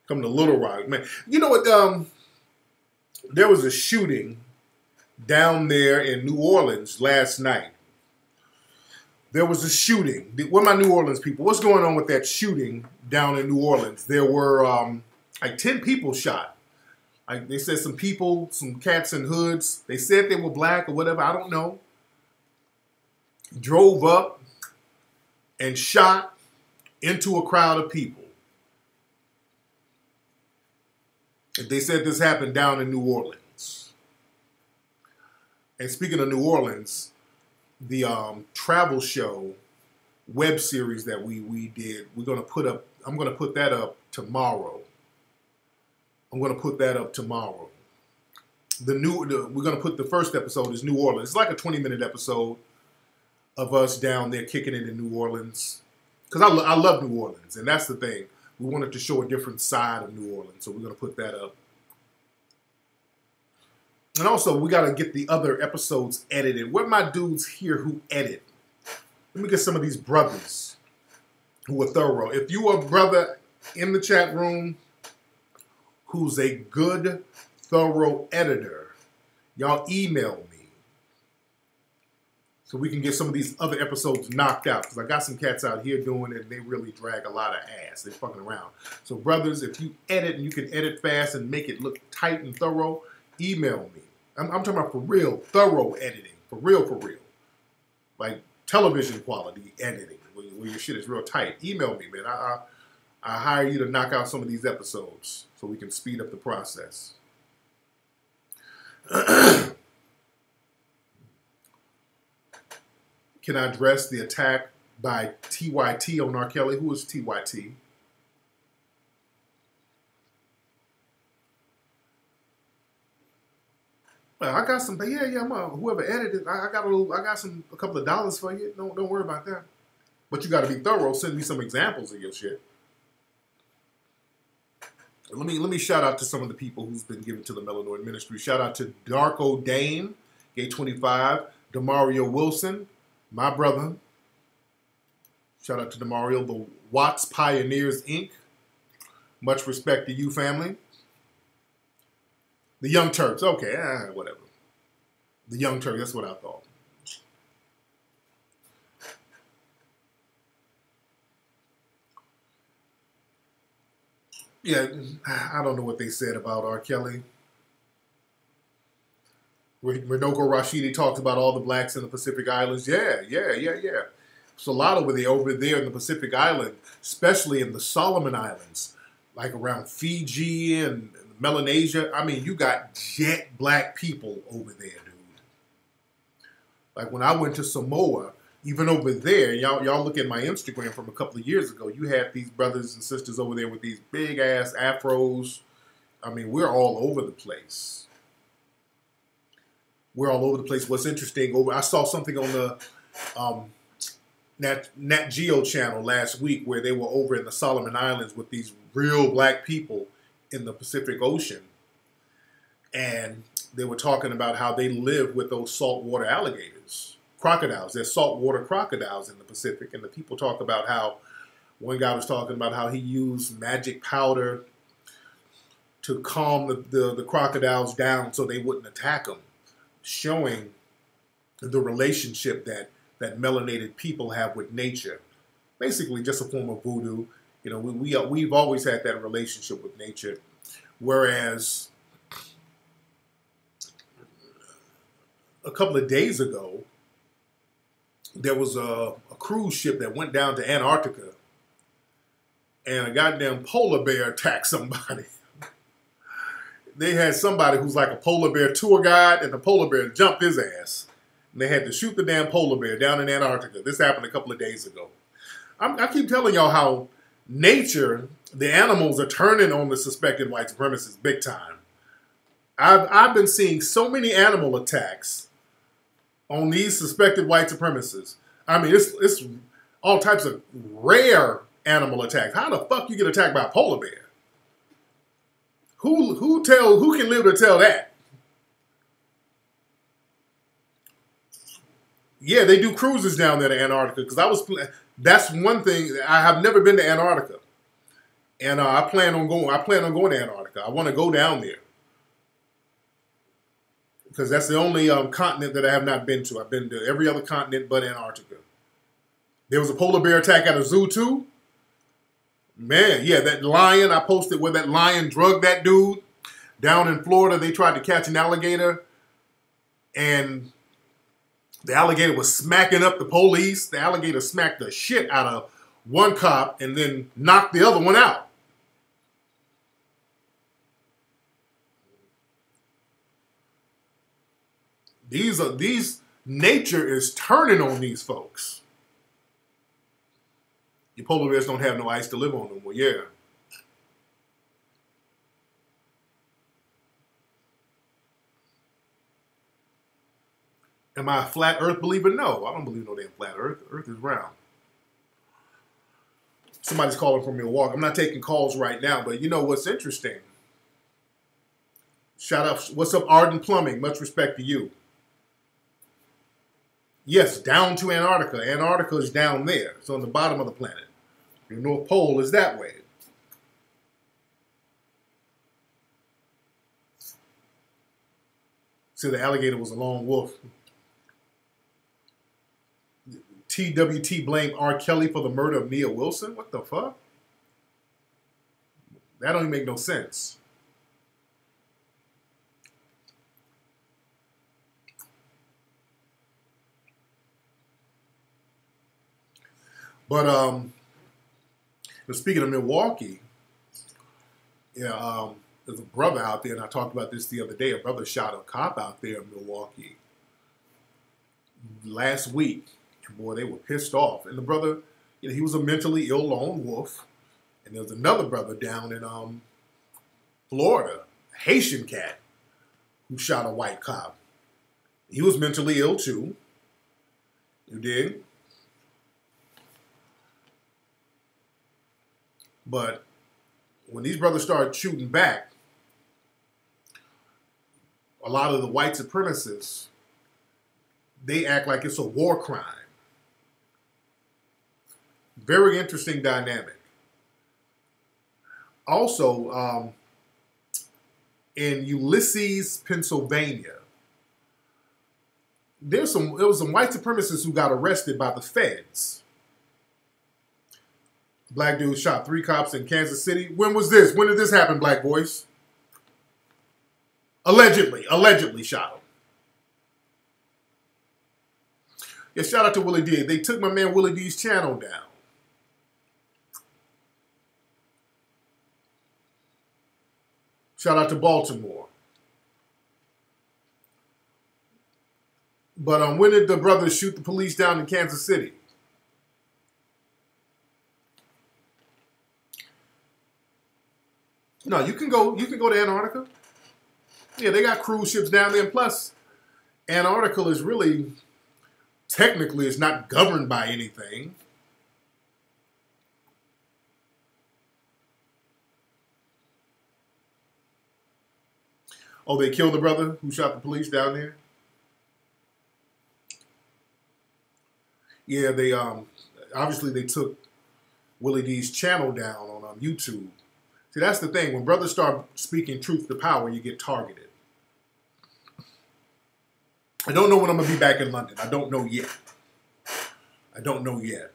Come to Little Rock, man. You know what? There was a shooting down there in New Orleans last night. There was a shooting. What are my New Orleans people? What's going on with that shooting down in New Orleans? There were like 10 people shot. Like they said some people, some cats in hoods. They said they were black or whatever. I don't know. Drove up and shot into a crowd of people. They said this happened down in New Orleans. And speaking of New Orleans, the travel show web series that we did, I'm going to put that up tomorrow. We're going to put the first episode is New Orleans. It's like a 20-minute episode of us down there kicking it in New Orleans. Because I love New Orleans, and that's the thing. We wanted to show a different side of New Orleans, so we're going to put that up. And also, we got to get the other episodes edited. Where are my dudes here who edit? Let me get some of these brothers who are thorough. If you are a brother in the chat room who's a good, thorough editor, y'all email me so we can get some of these other episodes knocked out. Because I got some cats out here doing it, and they really drag a lot of ass. They're fucking around. So, brothers, if you edit and you can edit fast and make it look tight and thorough, email me. I'm talking about for real, thorough editing. For real, for real. Like television quality editing, where your shit is real tight. Email me, man. I hire you to knock out some of these episodes so we can speed up the process. Can I address the attack by TYT on R. Kelly? Who is TYT? I got some, whoever edited, I got a couple of dollars for you. Don't worry about that. But you got to be thorough. Send me some examples of your shit. Let me shout out to some of the people who's been given to the Melanoid Ministry. Shout out to Darko Dane, Gate 25, Demario Wilson, my brother. Shout out to Demario, the Watts Pioneers, Inc. Much respect to you, family. The Young Turks. Okay, whatever. The Young Turks, that's what I thought. Yeah, I don't know what they said about R. Kelly. Minoko Rashidi talks about all the blacks in the Pacific Islands. Yeah. It's a lot over there in the Pacific Island, especially in the Solomon Islands, like around Fiji and Melanesia. I mean, you got jet black people over there, dude. Like when I went to Samoa, even over there, y'all look at my Instagram from a couple of years ago, you had these brothers and sisters over there with these big ass afros. I mean, we're all over the place. We're all over the place. What's interesting, I saw something on the Nat Geo channel last week where they were over in the Solomon Islands with these real black people in the Pacific Ocean. And they were talking about how they live with those saltwater alligators, crocodiles. There's saltwater crocodiles in the Pacific. And the people talk about how, one guy was talking about how he used magic powder to calm the crocodiles down so they wouldn't attack him, showing the relationship that melanated people have with nature. Basically just a form of voodoo. You know, we've always had that relationship with nature. Whereas a couple of days ago, there was a cruise ship that went down to Antarctica and a goddamn polar bear attacked somebody. They had somebody who's like a polar bear tour guide, and the polar bear jumped his ass. And they had to shoot the damn polar bear down in Antarctica. This happened a couple of days ago. I keep telling y'all how nature, the animals are turning on the suspected white supremacists big time. I've been seeing so many animal attacks on these suspected white supremacists. I mean, it's all types of rare animal attacks. How the fuck you get attacked by a polar bear? Who can live to tell that? Yeah, they do cruises down there to Antarctica because that's one thing. I have never been to Antarctica, and I plan on going to Antarctica. I want to go down there because that's the only continent that I have not been to. I've been to every other continent but Antarctica. There was a polar bear attack at a zoo too. Man, yeah, that lion, I posted where that lion drugged that dude. Down in Florida, they tried to catch an alligator, and the alligator was smacking up the police. The alligator smacked the shit out of one cop and then knocked the other one out. Nature is turning on these folks. Your polar bears don't have no ice to live on them. Well, yeah. Am I a flat earth believer? No, I don't believe no damn flat earth. Earth is round. Somebody's calling from Milwaukee. I'm not taking calls right now, but you know what's interesting? Shout out, what's up, Arden Plumbing? Much respect to you. Yes, down to Antarctica. Antarctica is down there. It's on the bottom of the planet. The North Pole is that way. So the alligator was a lone wolf. TWT blamed R. Kelly for the murder of Nia Wilson? What the fuck? That don't even make no sense. But speaking of Milwaukee, yeah, there's a brother out there, and I talked about this the other day. A brother shot a cop out there in Milwaukee last week. And boy, they were pissed off. And the brother, you know, he was a mentally ill lone wolf. And there was another brother down in Florida, a Haitian cat, who shot a white cop. He was mentally ill too. You dig? But when these brothers started shooting back, a lot of the white supremacists, they act like it's a war crime. Very interesting dynamic. Also, in Ulysses, Pennsylvania, there was some white supremacists who got arrested by the feds. Black dude shot 3 cops in Kansas City. When was this? When did this happen, black boys? Allegedly shot him. Yeah, shout out to Willie D. They took my man Willie D's channel down. Shout out to Baltimore. But when did the brothers shoot the police down in Kansas City? No, you can go to Antarctica. Yeah, they got cruise ships down there. And plus, Antarctica is really, technically, it's not governed by anything. Oh, they killed the brother who shot the police down there? Yeah, they obviously they took Willie D's channel down on YouTube. See, that's the thing. When brothers start speaking truth to power, you get targeted. I don't know when I'm going to be back in London. I don't know yet. I don't know yet.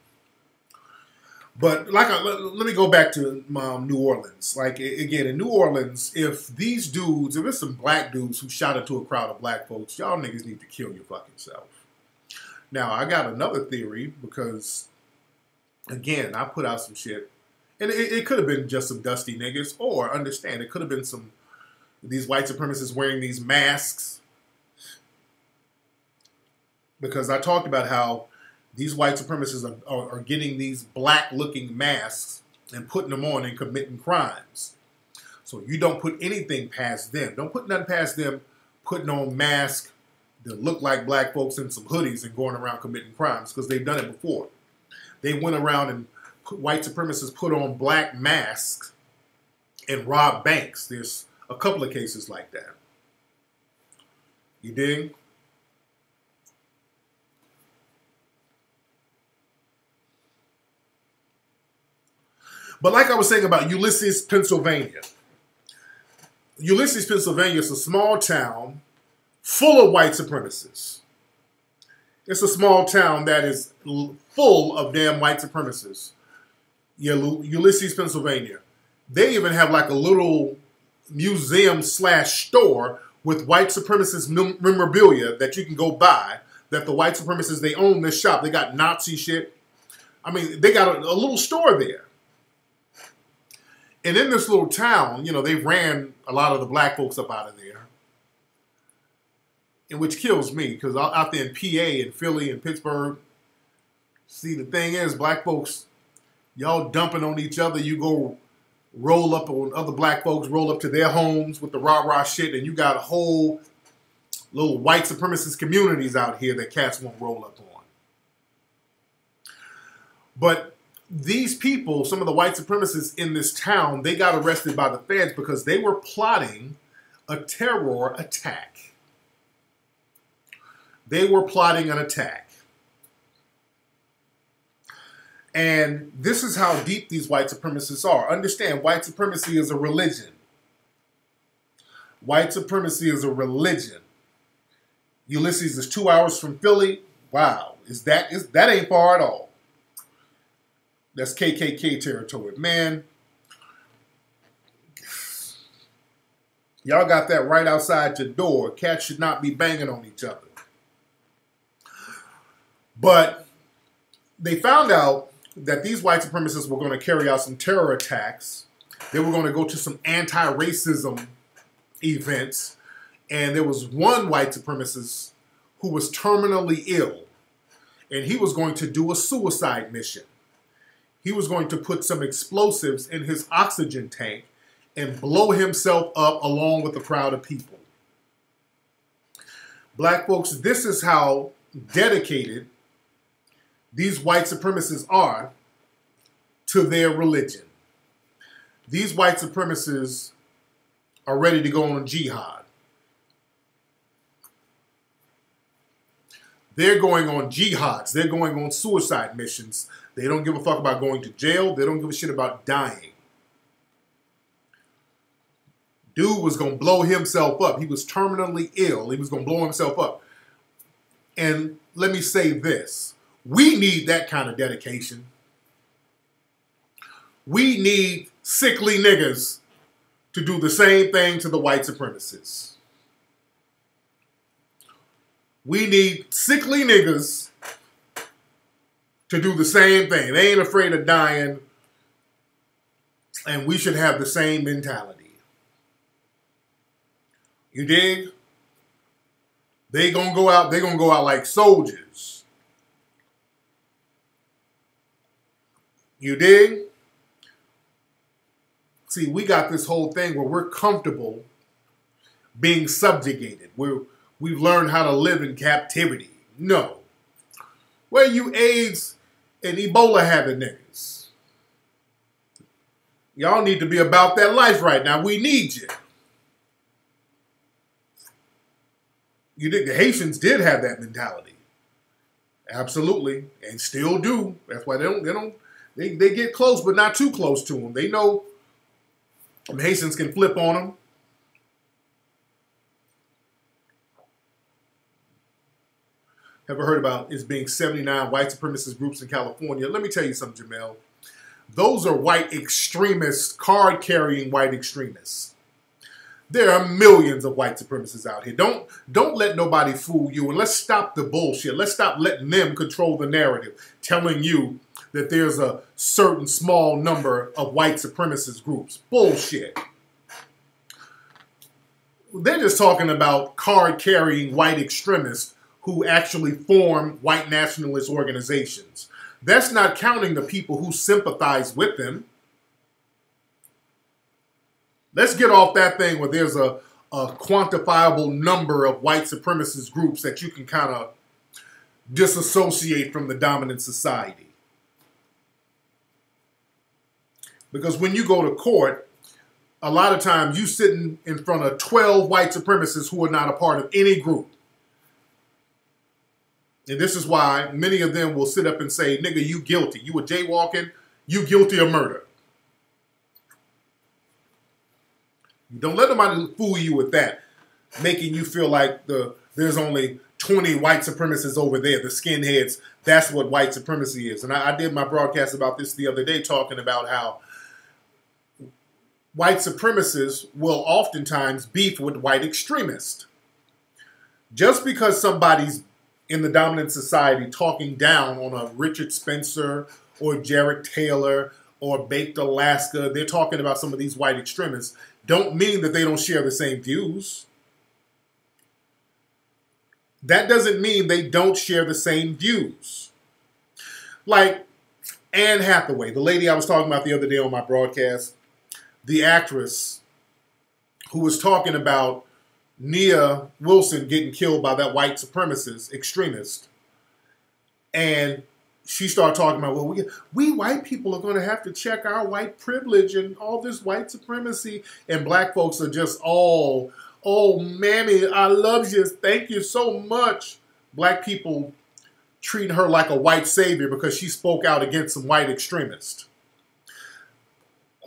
But let me go back to New Orleans. Like, again, in New Orleans, if these dudes, if there's some black dudes who shot into a crowd of black folks, y'all niggas need to kill your fucking self. Now, I got another theory because, again, I put out some shit. And it could have been just some dusty niggas, or understand, it could have been these white supremacists wearing these masks. Because I talked about how these white supremacists are getting these black-looking masks and putting them on and committing crimes. So you don't put anything past them. Don't put nothing past them putting on masks that look like black folks in some hoodies and going around committing crimes, because they've done it before. They went around and white supremacists put on black masks and robbed banks. There's a couple of cases like that. You dig? But like I was saying about Ulysses, Pennsylvania. Ulysses, Pennsylvania is a small town full of white supremacists. It's a small town that is full of damn white supremacists. Yeah, Ulysses, Pennsylvania. They even have like a little museum/store with white supremacist memorabilia that you can go buy, that the white supremacists, they own this shop. They got Nazi shit. I mean, they got a little store there. And in this little town, you know, they ran a lot of the black folks up out of there. And which kills me, because out there in PA and Philly and Pittsburgh, see, the thing is, black folks, y'all dumping on each other. You go roll up on other black folks, roll up to their homes with the rah-rah shit, and you got a whole little white supremacist communities out here that cats won't roll up on. But these people, some of the white supremacists in this town, they got arrested by the feds because they were plotting a terror attack. They were plotting an attack. And this is how deep these white supremacists are. Understand, white supremacy is a religion. White supremacy is a religion. Ulysses is 2 hours from Philly. Wow, that ain't far at all. That's KKK territory. Man, y'all got that right outside your door. Cats should not be banging on each other. But they found out that these white supremacists were going to carry out some terror attacks. They were going to go to some anti-racism events. And there was one white supremacist who was terminally ill. And he was going to do a suicide mission. He was going to put some explosives in his oxygen tank and blow himself up along with a crowd of people. Black folks, this is how dedicated these white supremacists are to their religion. These white supremacists are ready to go on jihad. They're going on jihads. They're going on suicide missions. They don't give a fuck about going to jail. They don't give a shit about dying. Dude was going to blow himself up. He was terminally ill. He was going to blow himself up. And let me say this. We need that kind of dedication. We need sickly niggas to do the same thing to the white supremacists. We need sickly niggas to do the same thing. They ain't afraid of dying, and we should have the same mentality. You dig? They're gonna go out like soldiers. You dig? See, we got this whole thing where we're comfortable being subjugated. We've learned how to live in captivity. No. Where you AIDS and Ebola having niggas? Y'all need to be about that life right now. We need you. You think the Haitians did have that mentality? Absolutely, and still do. That's why they get close, but not too close to them. They know the Haitians can flip on them. Ever heard about it being 79 white supremacist groups in California? Let me tell you something, Jamel. Those are white extremists, card-carrying white extremists. There are millions of white supremacists out here. Don't let nobody fool you, and let's stop the bullshit. Let's stop letting them control the narrative, telling you that there's a certain small number of white supremacist groups. Bullshit. They're just talking about card-carrying white extremists who actually form white nationalist organizations. That's not counting the people who sympathize with them. Let's get off that thing where there's a quantifiable number of white supremacist groups that you can kind of disassociate from the dominant society. Because when you go to court, a lot of times you sitting in front of 12 white supremacists who are not a part of any group. And this is why many of them will sit up and say, nigga, you guilty. You were jaywalking, you guilty of murder. Don't let nobody fool you with that, making you feel like there's only 20 white supremacists over there, the skinheads. That's what white supremacy is. And I did my broadcast about this the other day, talking about how white supremacists will oftentimes beef with white extremists. Just because somebody's in the dominant society talking down on a Richard Spencer or Jared Taylor or Baked Alaska, they're talking about some of these white extremists, don't mean that they don't share the same views. That doesn't mean they don't share the same views. Like Anne Hathaway, the lady I was talking about the other day on my broadcast, the actress who was talking about Nia Wilson getting killed by that white supremacist extremist. And she started talking about, well, we white people are going to have to check our white privilege and all this white supremacy. And black folks are just all, oh, mammy, I love you. Thank you so much. Black people treat her like a white savior because she spoke out against some white extremists.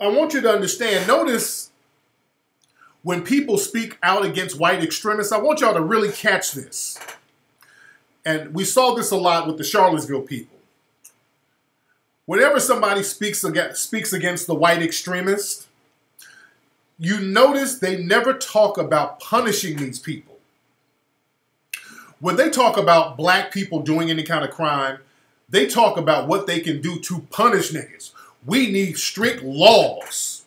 I want you to understand, notice when people speak out against white extremists, I want y'all to really catch this. And we saw this a lot with the Charlottesville people. Whenever somebody speaks against the white extremist, you notice they never talk about punishing these people. When they talk about black people doing any kind of crime, they talk about what they can do to punish niggas. We need strict laws.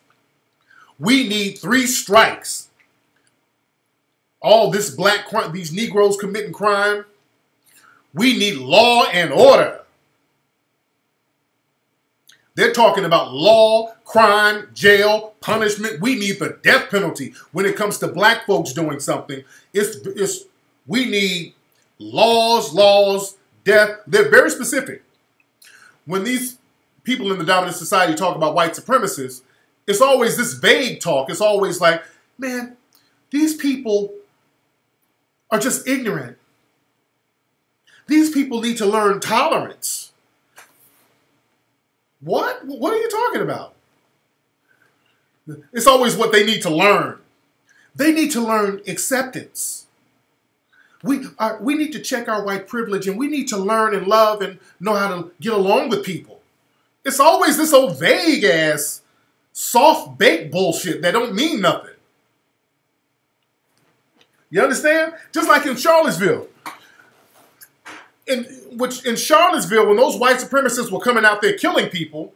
We need 3 strikes. All this black crime, these Negroes committing crime. We need law and order. They're talking about law, crime, jail, punishment. We need the death penalty. When it comes to black folks doing something, we need laws, death. They're very specific. When these people in the dominant society talk about white supremacists, it's always this vague talk. It's always like, man, these people are just ignorant. These people need to learn tolerance. What? What are you talking about? It's always what they need to learn. They need to learn acceptance. We need to check our white privilege, and we need to learn and love and know how to get along with people. It's always this old vague-ass, soft-baked bullshit that don't mean nothing. You understand? Just like in Charlottesville. in Charlottesville, when those white supremacists were coming out there killing people,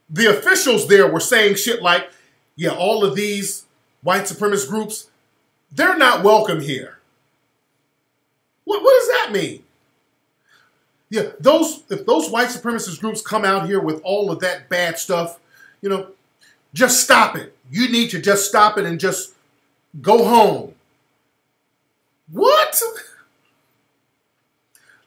the officials there were saying shit like, yeah, all of these white supremacist groups, they're not welcome here. What does that mean? Yeah, if those white supremacist groups come out here with all of that bad stuff, you know, just stop it. You need to just stop it and just go home. What?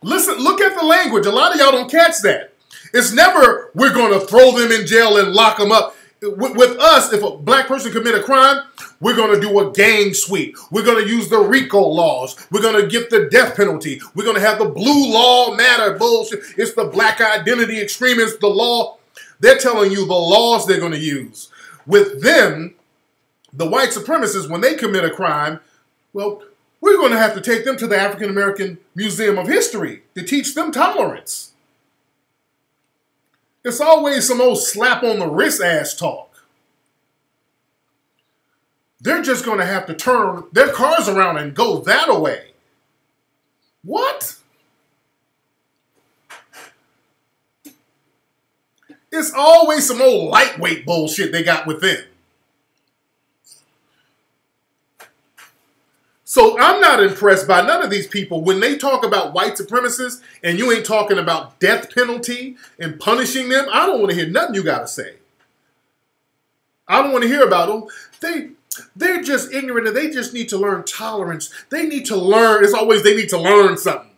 Listen, look at the language. A lot of y'all don't catch that. It's never, we're going to throw them in jail and lock them up. With us, if a black person commit a crime, we're going to do a gang sweep. We're going to use the RICO laws. We're going to get the death penalty. We're going to have the blue law matter bullshit. It's the black identity extremists, the law. They're telling you the laws they're going to use. With them, the white supremacists, when they commit a crime, well, we're going to have to take them to the African American Museum of History to teach them tolerance. It's always some old slap on the wrist ass talk. They're just going to have to turn their cars around and go that way. What? It's always some old lightweight bullshit they got within. So I'm not impressed by none of these people when they talk about white supremacists and you ain't talking about death penalty and punishing them. I don't want to hear nothing you got to say. I don't want to hear about them. They're just ignorant and they just need to learn tolerance. They need to learn. It's always they need to learn something.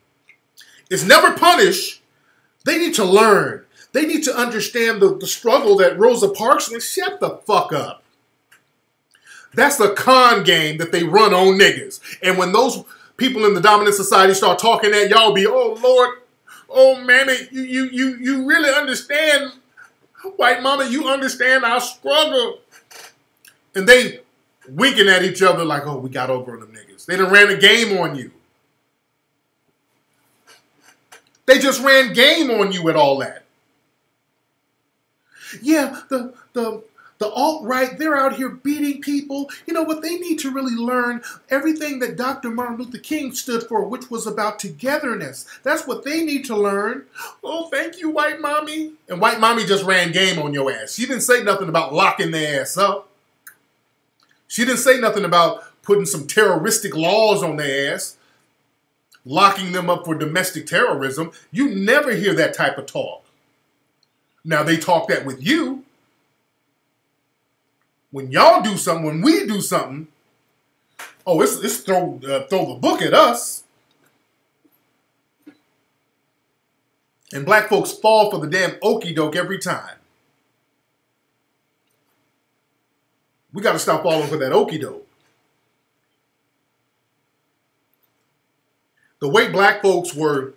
It's never punish. They need to learn. They need to understand the struggle that Rosa Parks and shut the fuck up. That's the con game that they run on niggas. And when those people in the dominant society start talking that, y'all be, oh Lord, oh man, you really understand, white mama, you understand our struggle. And they winking at each other like, oh, we got over on them niggas. They done ran a game on you. They just ran game on you with all that. Yeah, the alt-right, they're out here beating people. You know what? They need to really learn everything that Dr. Martin Luther King stood for, which was about togetherness. That's what they need to learn. Oh, thank you, white mommy. And white mommy just ran game on your ass. She didn't say nothing about locking their ass up. She didn't say nothing about putting some terroristic laws on their ass, locking them up for domestic terrorism. You never hear that type of talk. Now, they talk that with you. When y'all do something, when we do something, oh, it's throw the book at us. And black folks fall for the damn okie doke every time. We got to stop falling for that okie doke. The way black folks were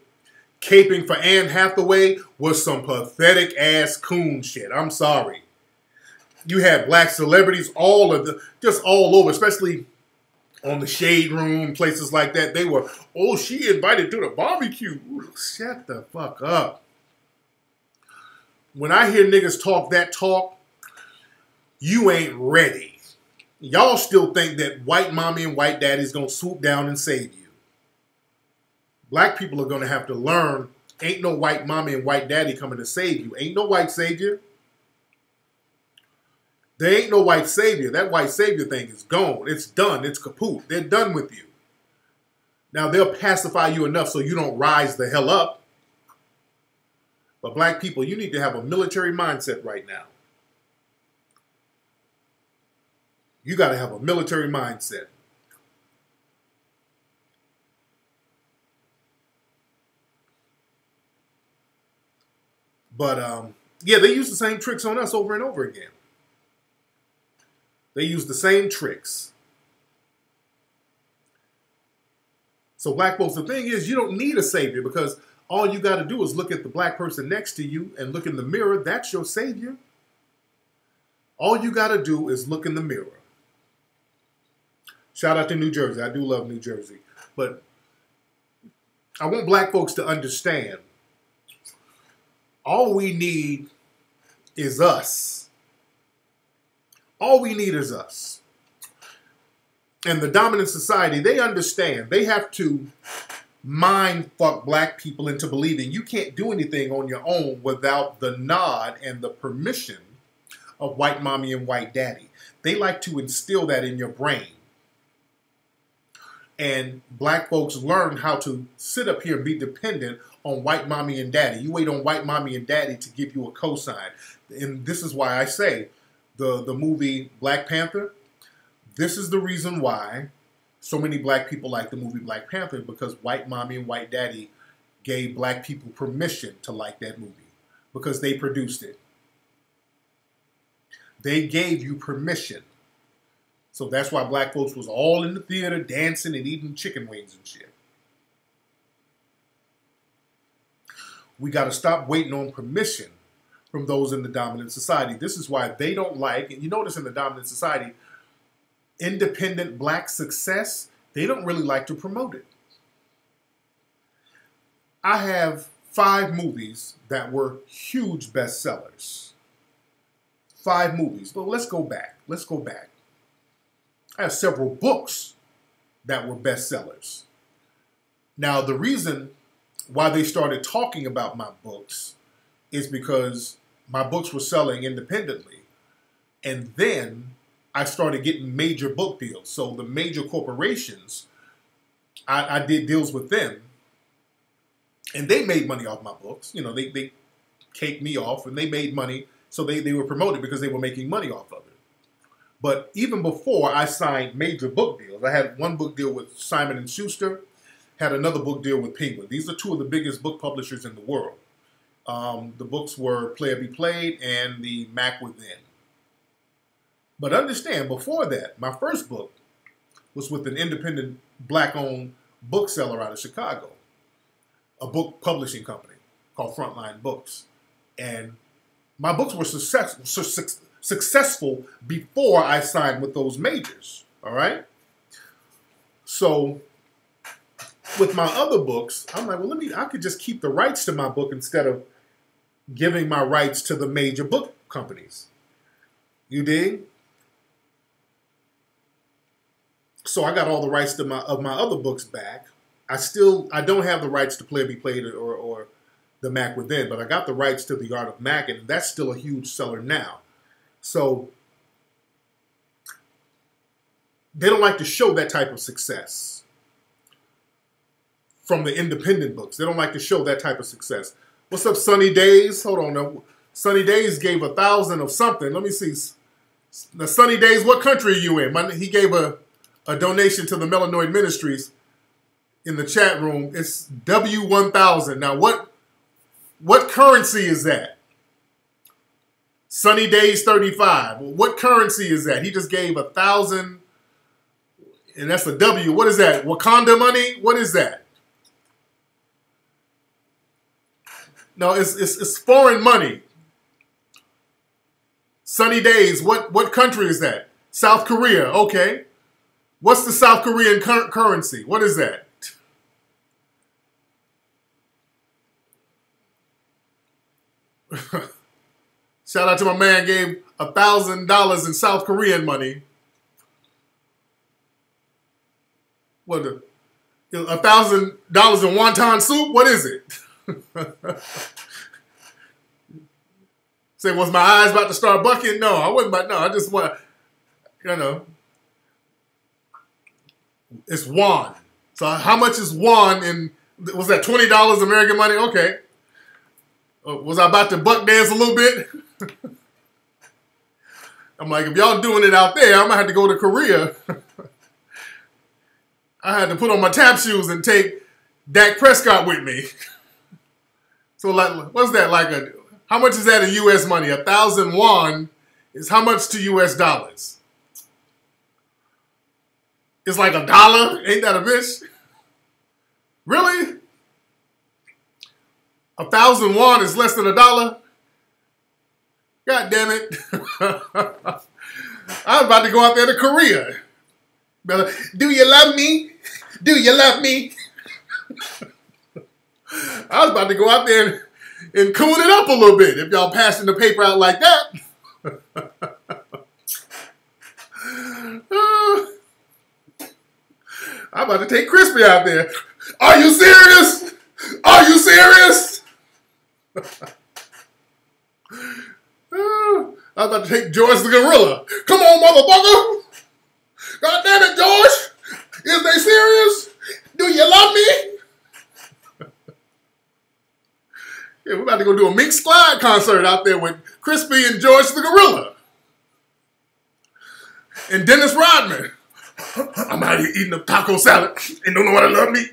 caping for Anne Hathaway was some pathetic ass coon shit. I'm sorry. You had black celebrities just all over, especially on the Shade Room, places like that. They were, oh, she invited to the barbecue. Shut the fuck up. When I hear niggas talk that talk, you ain't ready. Y'all still think that white mommy and white daddy's gonna swoop down and save you. Black people are gonna have to learn, ain't no white mommy and white daddy coming to save you. Ain't no white savior. There ain't no white savior. That white savior thing is gone. It's done. It's kaput. They're done with you. Now, they'll pacify you enough so you don't rise the hell up. But black people, you need to have a military mindset right now. You got to have a military mindset. But, yeah, they use the same tricks on us over and over again. They use the same tricks. So black folks, the thing is, you don't need a savior because all you got to do is look at the black person next to you and look in the mirror. That's your savior. All you got to do is look in the mirror. Shout out to New Jersey. I do love New Jersey. But I want black folks to understand all we need is us. All we need is us. And the dominant society, they understand. They have to mind fuck black people into believing you can't do anything on your own without the nod and the permission of white mommy and white daddy. They like to instill that in your brain. And black folks learn how to sit up here and be dependent on white mommy and daddy. You wait on white mommy and daddy to give you a cosign. And this is why I say the movie Black Panther, this is the reason why so many black people like the movie Black Panther, because white mommy and white daddy gave black people permission to like that movie because they produced it. They gave you permission. So that's why black folks was all in the theater dancing and eating chicken wings and shit. We got to stop waiting on permission from those in the dominant society. This is why they don't like, and you notice in the dominant society, independent black success, they don't really like to promote it. I have 5 movies that were huge bestsellers. 5 movies. But let's go back. Let's go back. I have several books that were bestsellers. Now, the reason why they started talking about my books is because my books were selling independently. And then I started getting major book deals. So the major corporations, I did deals with them. And they made money off my books. You know, they caked me off and they made money. So they were promoted because they were making money off of it. But even before I signed major book deals, I had one book deal with Simon & Schuster, had another book deal with Penguin. These are 2 of the biggest book publishers in the world. The books were Player Be Played and the Mac Within. But understand, before that, my first book was with an independent black-owned bookseller out of Chicago, a book publishing company called Frontline Books. And my books were successful before I signed with those majors, all right? So with my other books, I'm like, well, I could just keep the rights to my book instead of giving my rights to the major book companies. You dig? So I got all the rights to my other books back. I don't have the rights to Player Be Played or the Mac Within, but I got the rights to The Art of Mac, and that's still a huge seller now. So they don't like to show that type of success from the independent books. They don't like to show that type of success. What's up, Sunny Days? Hold on. Now. Sunny Days gave 1,000 of something. Let me see. Now, Sunny Days, what country are you in? He gave a donation to the Melanoid Ministries in the chat room. It's W1000. Now, what currency is that? Sunny Days 35. What currency is that? He just gave 1,000, and that's a W. What is that? Wakanda money? What is that? No, it's foreign money. Sunny Days. What country is that? South Korea. Okay. What's the South Korean currency? What is that? Shout out to my man, gave $1,000 in South Korean money. What, $1,000 in wonton soup? What is it? Say, was my eyes about to start bucking? No, I wasn't about, no, I just want, it's won. So how much is won in, was that $20 American money? Okay. Was I about to buck dance a little bit? I'm like, if y'all doing it out there, I'm going to have to go to Korea. I had to put on my tap shoes and take Dak Prescott with me. So like, what's that like? How much is that in U.S. money? 1,000 won is how much to U.S. dollars? It's like $1. Ain't that a bitch? Really? 1,000 won is less than $1? God damn it. I was about to go out there to Korea. Do you love me? Do you love me? I was about to go out there and coon it up a little bit if y'all passing the paper out like that. I'm about to take Crispy out there. Are you serious? Are you serious? I was about to take George the gorilla. Come on, motherfucker. God damn it, George. Is they serious? Do you love me? Yeah, we're about to go do a Mink Slide concert out there with Crispy and George the gorilla. And Dennis Rodman. I'm out here eating a taco salad and don't know how to love me.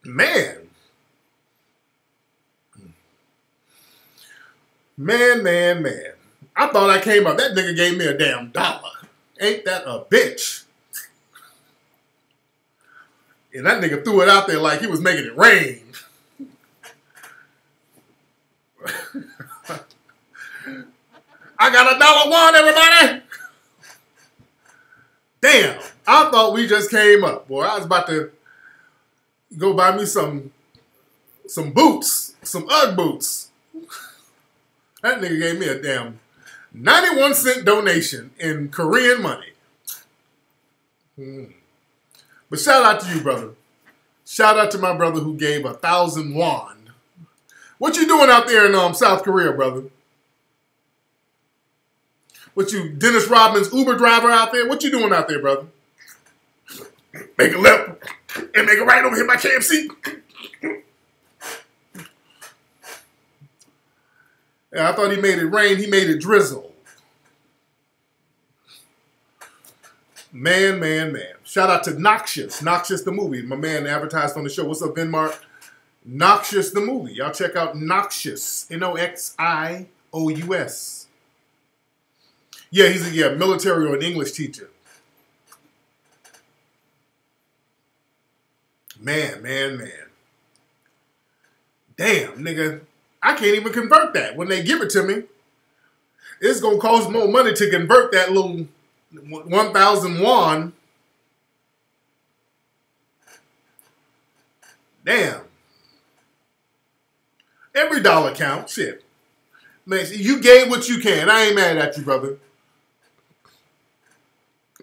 Man. Man. I thought I came up. That nigga gave me a damn $1. Ain't that a bitch? And that nigga threw it out there like he was making it rain. I got $1, everybody. Damn. I thought we just came up. Boy, I was about to go buy me some boots, some Ugg boots. That nigga gave me a damn 91-cent donation in Korean money. But shout out to you, brother. Shout out to my brother who gave 1,000 won. What you doing out there in South Korea, brother? What you, Dennis Rodman's Uber driver out there? What you doing out there, brother? Make a left and make a right over here by KFC. Yeah, I thought he made it rain. He made it drizzle. Man. Shout out to Noxious. Noxious the movie. My man advertised on the show. What's up, Venmark? Noxious the movie. Y'all check out Noxious. Noxious. Yeah, he's a military or an English teacher. Man. Damn, nigga. I can't even convert that. When they give it to me, it's going to cost more money to convert that little 1,000 won. Damn. Every dollar counts. Shit. Man, you gave what you can. I ain't mad at you, brother.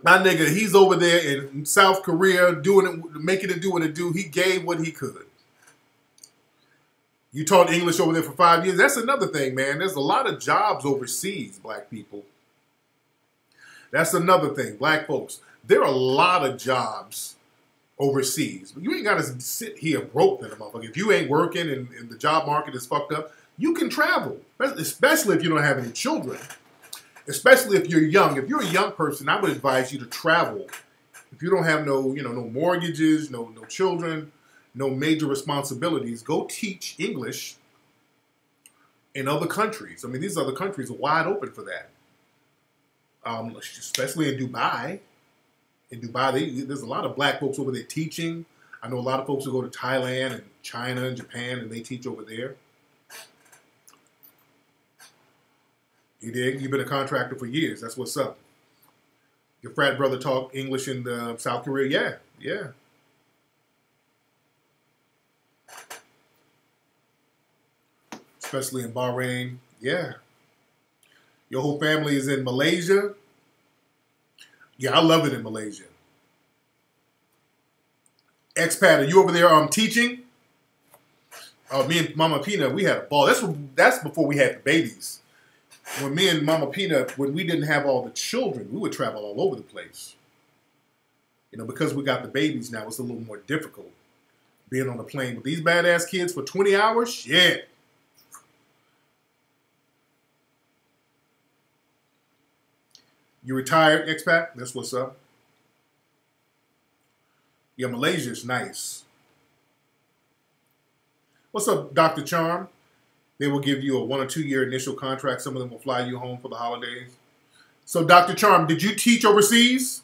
My nigga, he's over there in South Korea doing it, making it do what it do. He gave what he could. You taught English over there for 5 years. That's another thing, man. There's a lot of jobs overseas, black people. That's another thing, black folks. There are a lot of jobs overseas. But you ain't got to sit here broke, then, motherfucker. If you ain't working and the job market is fucked up, you can travel, especially if you don't have any children. Especially if you're young. If you're a young person, I would advise you to travel. If you don't have no mortgages, no children, no major responsibilities, go teach English in other countries. I mean, these other countries are wide open for that. Especially in Dubai. In Dubai, there's a lot of black folks over there teaching. I know a lot of folks who go to Thailand and China and Japan and they teach over there. You dig? You've been a contractor for years. That's what's up. Your frat brother talk English in South Korea? Yeah. Especially in Bahrain. Yeah. Your whole family is in Malaysia? Yeah, I love it in Malaysia. Expat, are you over there teaching? Me and Mama Peanut, we had a ball. That's before we had the babies. When me and Mama Peanut, when we didn't have all the children, we would travel all over the place. Because we got the babies now, it's a little more difficult being on a plane with these badass kids for 20 hours. Shit. You retired, expat? That's what's up. Yeah, Malaysia's nice. What's up, Dr. Charm? They will give you a 1 or 2 year initial contract. Some of them will fly you home for the holidays. So, Dr. Charm, did you teach overseas?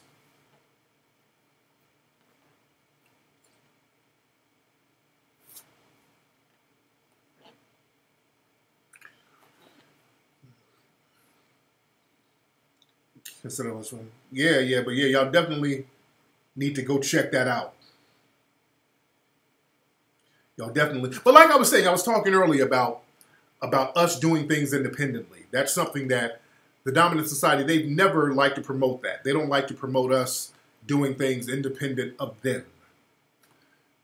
Yeah, but y'all definitely need to go check that out. Y'all definitely. But like I was saying, I was talking earlier about us doing things independently. That's something that the dominant society, they've never liked to promote that. They don't like to promote us doing things independent of them.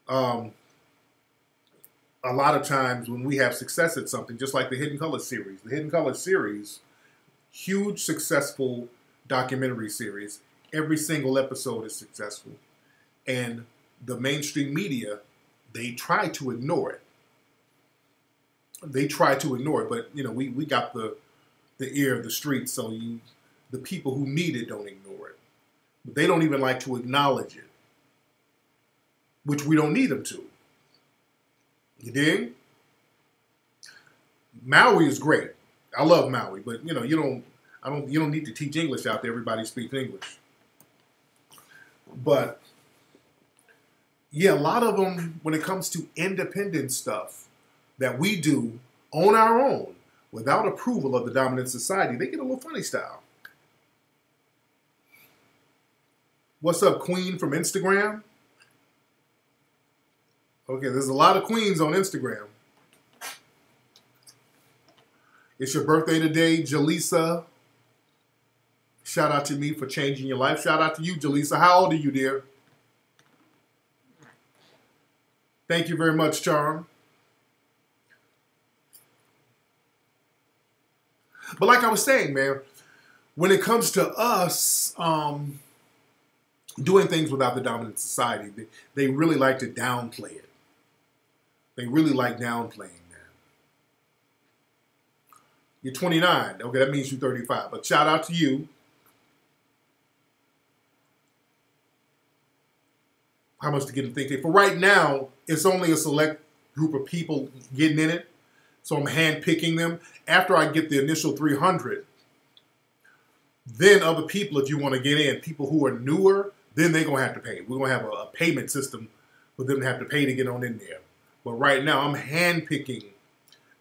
A lot of times when we have success at something, just like the Hidden Colors series. The Hidden Colors series, huge successful documentary series. Every single episode is successful. And the mainstream media, they try to ignore it. They try to ignore it, but we got the ear of the street, so the people who need it don't ignore it. But they don't even like to acknowledge it, which we don't need them to. You dig? Maui is great. I love Maui, but you don't need to teach English out there. Everybody speaks English. But yeah, a lot of them, when it comes to independent stuff that we do on our own without approval of the dominant society, they get a little funny style. What's up, Queen from Instagram? Okay, there's a lot of queens on Instagram. It's your birthday today, Jaleesa. Shout out to me for changing your life. Shout out to you, Jaleesa. How old are you, dear? Thank you very much, Charm. But like I was saying, man, when it comes to us doing things without the dominant society, they really like to downplay it. They really like downplaying that. You're 29. Okay, that means you're 35. But shout out to you. How much to get to think? For right now, it's only a select group of people getting in it. So I'm handpicking them. After I get the initial 300, then other people, if you want to get in, people who are newer, then they're going to have to pay. We're going to have a payment system for them to have to pay to get on in there. But right now, I'm handpicking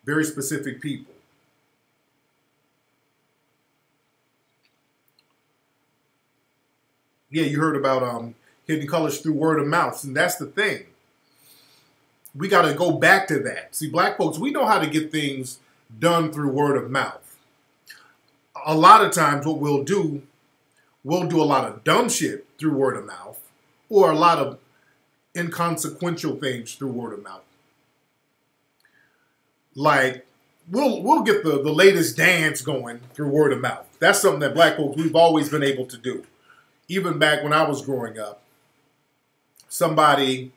very specific people. Yeah, you heard about Hidden Colors through word of mouth, and that's the thing. We got to go back to that. See, black folks, we know how to get things done through word of mouth. A lot of times what we'll do a lot of dumb shit through word of mouth, or a lot of inconsequential things through word of mouth. Like, we'll get the latest dance going through word of mouth. That's something that black folks, we've always been able to do. Even back when I was growing up, somebody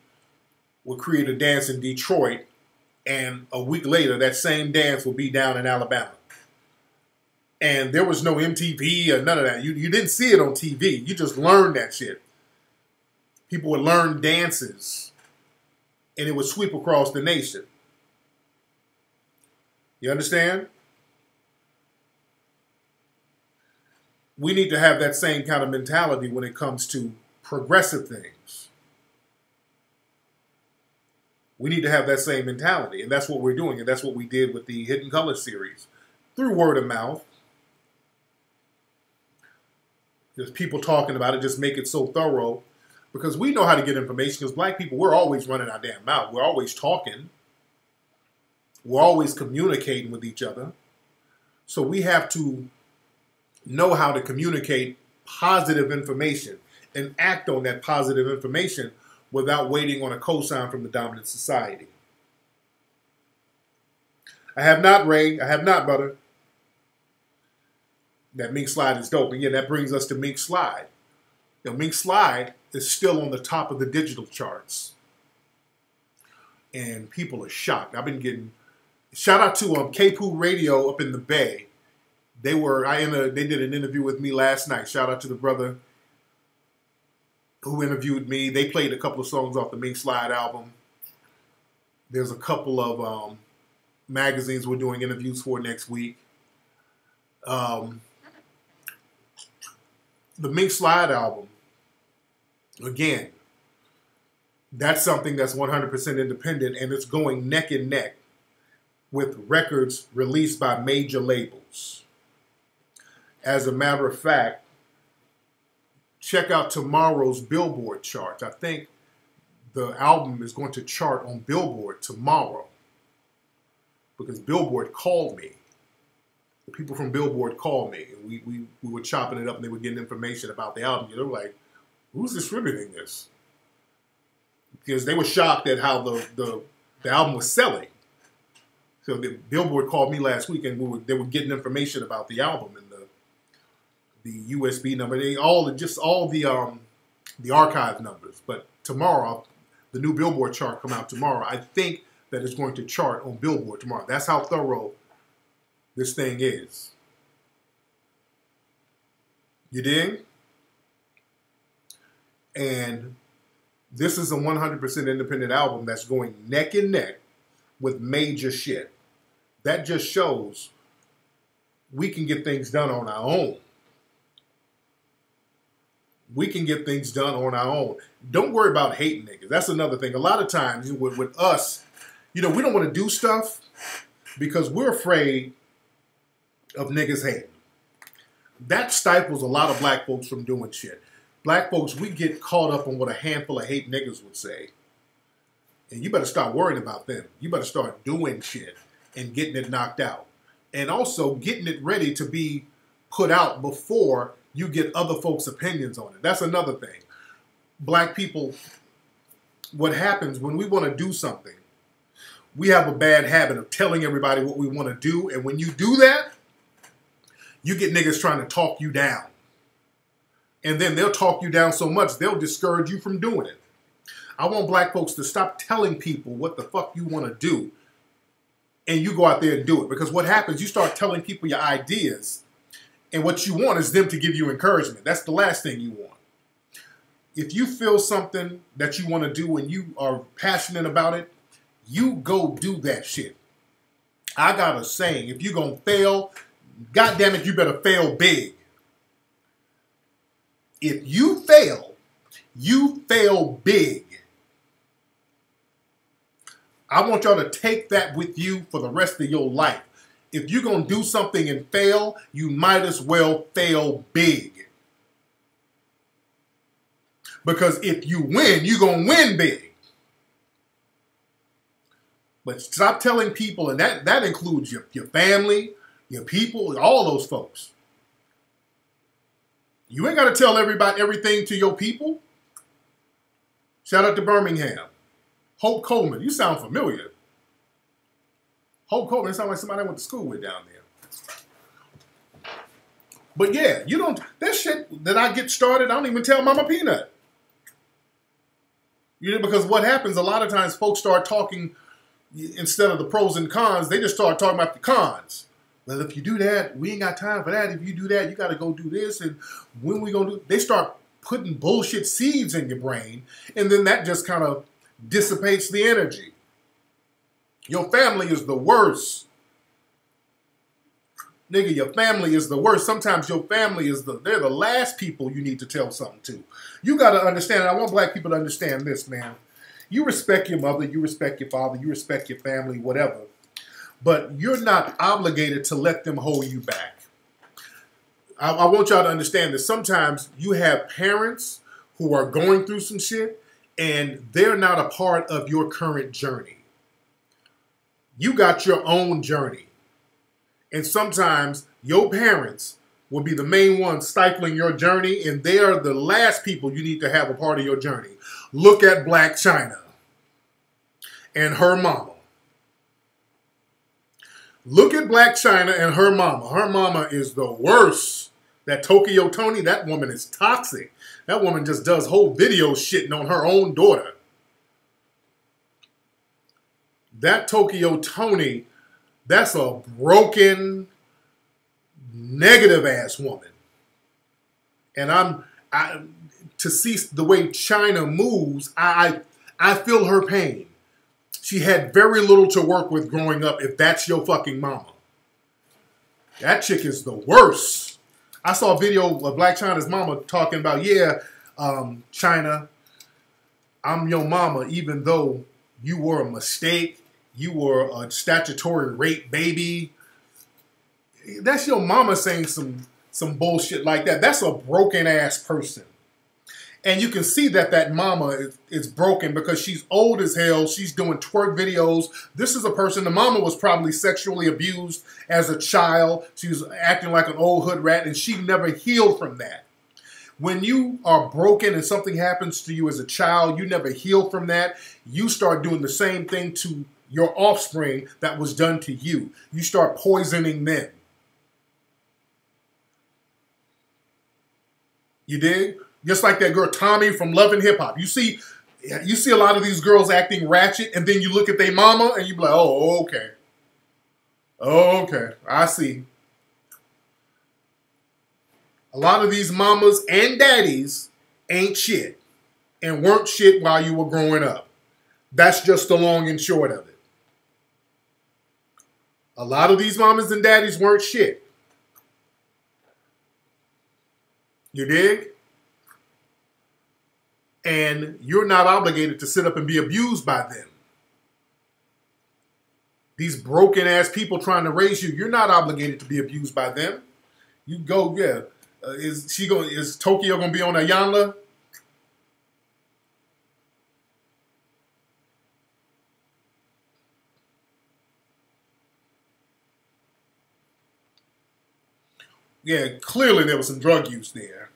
would create a dance in Detroit, and a week later, that same dance will be down in Alabama. And there was no MTV or none of that. You didn't see it on TV. You just learned that shit. People would learn dances, and it would sweep across the nation. You understand? We need to have that same kind of mentality when it comes to progressive things. We need to have that same mentality, and that's what we're doing, and that's what we did with the Hidden Colors series. Through word of mouth. There's people talking about it, just make it so thorough, because we know how to get information, because black people, we're always running our damn mouth. We're always talking. We're always communicating with each other. So we have to know how to communicate positive information and act on that positive information without waiting on a cosign from the dominant society. I have not, Ray. I have not, brother. That Mink Slide is dope. And yeah, that brings us to Mink Slide. Mink Slide is still on the top of the digital charts. And people are shocked. I've been getting... Shout out to K-Poo Radio up in the Bay. They did an interview with me last night. Shout out to the brother who interviewed me. They played a couple of songs off the Mink Slide album. There's a couple of magazines we're doing interviews for next week. The Mink Slide album, again, that's something that's 100% independent, and it's going neck and neck with records released by major labels. As a matter of fact, check out tomorrow's Billboard charts. I think the album is going to chart on Billboard tomorrow, because Billboard called me. The people from Billboard called me, and we were chopping it up, and they were getting information about the album. They were like, Who's distributing this? Because they were shocked at how the album was selling. So the Billboard called me last week, and they were getting information about the album and the USB number. All the archive numbers. But tomorrow, the new Billboard chart come out tomorrow. I think that it's going to chart on Billboard tomorrow. That's how thorough this thing is. You dig? And this is a 100% independent album that's going neck and neck with major shit. That just shows we can get things done on our own. We can get things done on our own. Don't worry about hating niggas. That's another thing. A lot of times with us, we don't want to do stuff because we're afraid of niggas hating. That stifles a lot of black folks from doing shit. Black folks, we get caught up on what a handful of hate niggas would say. And you better start worrying about them. You better start doing shit and getting it knocked out. And also getting it ready to be put out before you get other folks' opinions on it. That's another thing. Black people, what happens when we want to do something, we have a bad habit of telling everybody what we want to do. And when you do that, you get niggas trying to talk you down. And then they'll talk you down so much, they'll discourage you from doing it. I want black folks to stop telling people what the fuck you want to do. And you go out there and do it. Because what happens, you start telling people your ideas. And what you want is them to give you encouragement. That's the last thing you want. If you feel something that you want to do and you are passionate about it, you go do that shit. I got a saying, if you're going to fail, goddamn it, you better fail big. If you fail big. I want y'all to take that with you for the rest of your life. If you're going to do something and fail, you might as well fail big. Because if you win, you're going to win big. But stop telling people, and that includes your family, your people, all those folks. You ain't got to tell everybody everything to your people. Shout out to Birmingham. Hope Coleman, you sound familiar. Hope Coleman sounds like somebody I went to school with down there. But yeah, that shit that I get started, I don't even tell Mama Peanut. Because what happens, a lot of times folks start talking, instead of the pros and cons, they just start talking about the cons. Well, if you do that, we ain't got time for that. If you do that, you got to go do this. And when we going to do, they start putting bullshit seeds in your brain. And then that just kind of dissipates the energy. Your family is the worst. Nigga, your family is the worst. Sometimes your family they're the last people you need to tell something to. You got to understand, and I want black people to understand this, man. You respect your mother, you respect your father, you respect your family, whatever. But you're not obligated to let them hold you back. I want y'all to understand that sometimes you have parents who are going through some shit and they're not a part of your current journey. You got your own journey. And sometimes your parents will be the main ones stifling your journey, and they are the last people you need to have a part of your journey. Look at Black China and her mama. Look at Black China and her mama. Her mama is the worst. That Tokyo Tony, that woman is toxic. That woman just does whole video shitting on her own daughter. That Tokyo Tony, that's a broken, negative ass woman. And to see the way China moves, I feel her pain. She had very little to work with growing up if that's your fucking mama. That chick is the worst. I saw a video of Black China's mama talking about, yeah, China, I'm your mama, even though you were a mistake, you were a statutory rape baby. That's your mama saying some bullshit like that. That's a broken ass person. And you can see that mama is broken because she's old as hell. She's doing twerk videos. This is a person, the mama was probably sexually abused as a child. She was acting like an old hood rat and she never healed from that. When you are broken and something happens to you as a child, you never heal from that. You start doing the same thing to your offspring that was done to you. You start poisoning them. You dig? Just like that girl Tommy from Love and Hip Hop. You see a lot of these girls acting ratchet, and then you look at their mama and you be like, oh, okay. Oh, okay. I see. A lot of these mamas and daddies ain't shit and weren't shit while you were growing up. That's just the long and short of it. A lot of these mamas and daddies weren't shit. You dig? And you're not obligated to sit up and be abused by them. These broken ass people trying to raise you, you're not obligated to be abused by them. You go, yeah. Is Tokyo gonna be on Ayanla? Yeah, clearly there was some drug use there.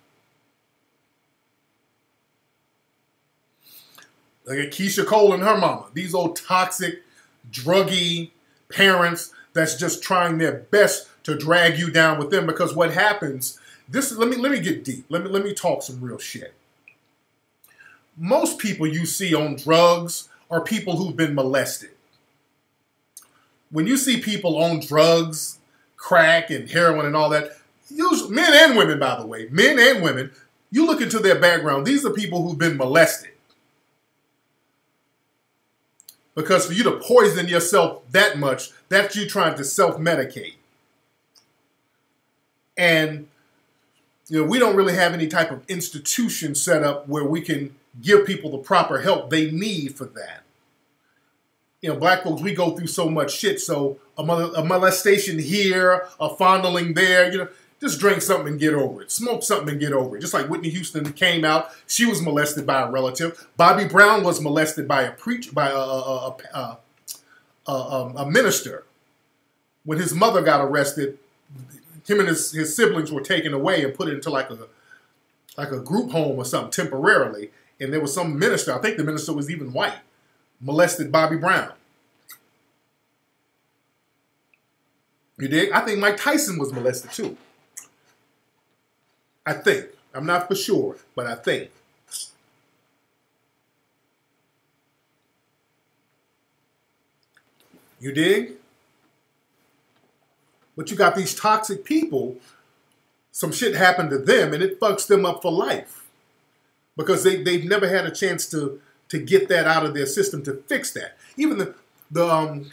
Look at Keisha Cole and her mama. These old toxic, druggy parents that's just trying their best to drag you down with them. Because what happens, let me get deep. Let me talk some real shit. Most people you see on drugs are people who've been molested. When you see people on drugs, crack and heroin and all that, men and women, by the way, men and women, you look into their background, these are people who've been molested. Because for you to poison yourself that much, that's you trying to self-medicate. And we don't really have any type of institution set up where we can give people the proper help they need for that. Black folks, we go through so much shit. So a molestation here, a fondling there, just drink something and get over it. Smoke something and get over it. Just like Whitney Houston came out, she was molested by a relative. Bobby Brown was molested by a preacher, by a minister. When his mother got arrested, him and his siblings were taken away and put into like a group home or something temporarily. And there was some minister, I think the minister was even white, molested Bobby Brown. You dig? I think Mike Tyson was molested too. I think. I'm not for sure, but I think. You dig? But you got these toxic people, some shit happened to them and it fucks them up for life. Because they've never had a chance to get that out of their system to fix that. Even the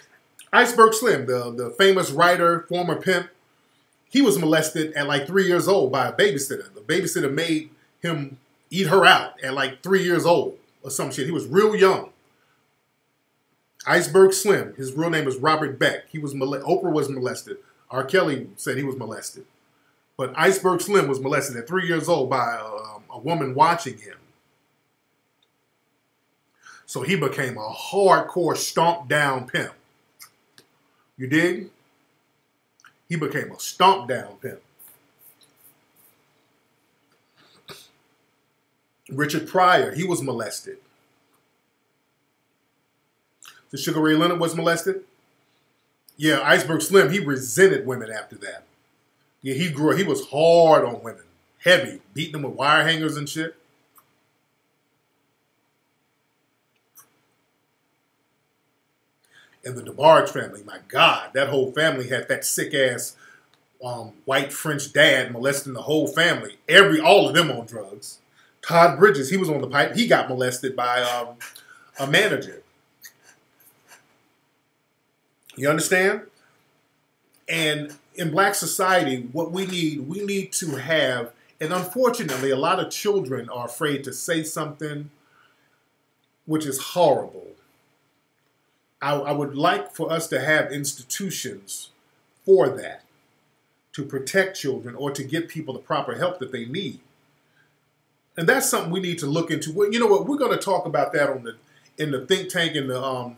Iceberg Slim, the famous writer, former pimp, he was molested at like 3 years old by a babysitter. The babysitter made him eat her out at like 3 years old or some shit. He was real young. Iceberg Slim, his real name is Robert Beck. Oprah was molested. R. Kelly said he was molested. But Iceberg Slim was molested at 3 years old by a woman watching him. So he became a hardcore stomp down pimp. You dig? He became a stomp down pimp. Richard Pryor, he was molested. The Sugar Ray Leonard was molested. Yeah, Iceberg Slim, he resented women after that. Yeah, he was hard on women. Heavy, beating them with wire hangers and shit. And the DeBarge family, my God, that whole family had that sick-ass white French dad molesting the whole family. All of them on drugs. Todd Bridges, he was on the pipe. He got molested by a manager. You understand? And in black society, what we need to have, and unfortunately, a lot of children are afraid to say something, which is horrible. I would like for us to have institutions for that, to protect children or to get people the proper help that they need. And that's something we need to look into. Well, you know what? We're going to talk about that in the think tank in the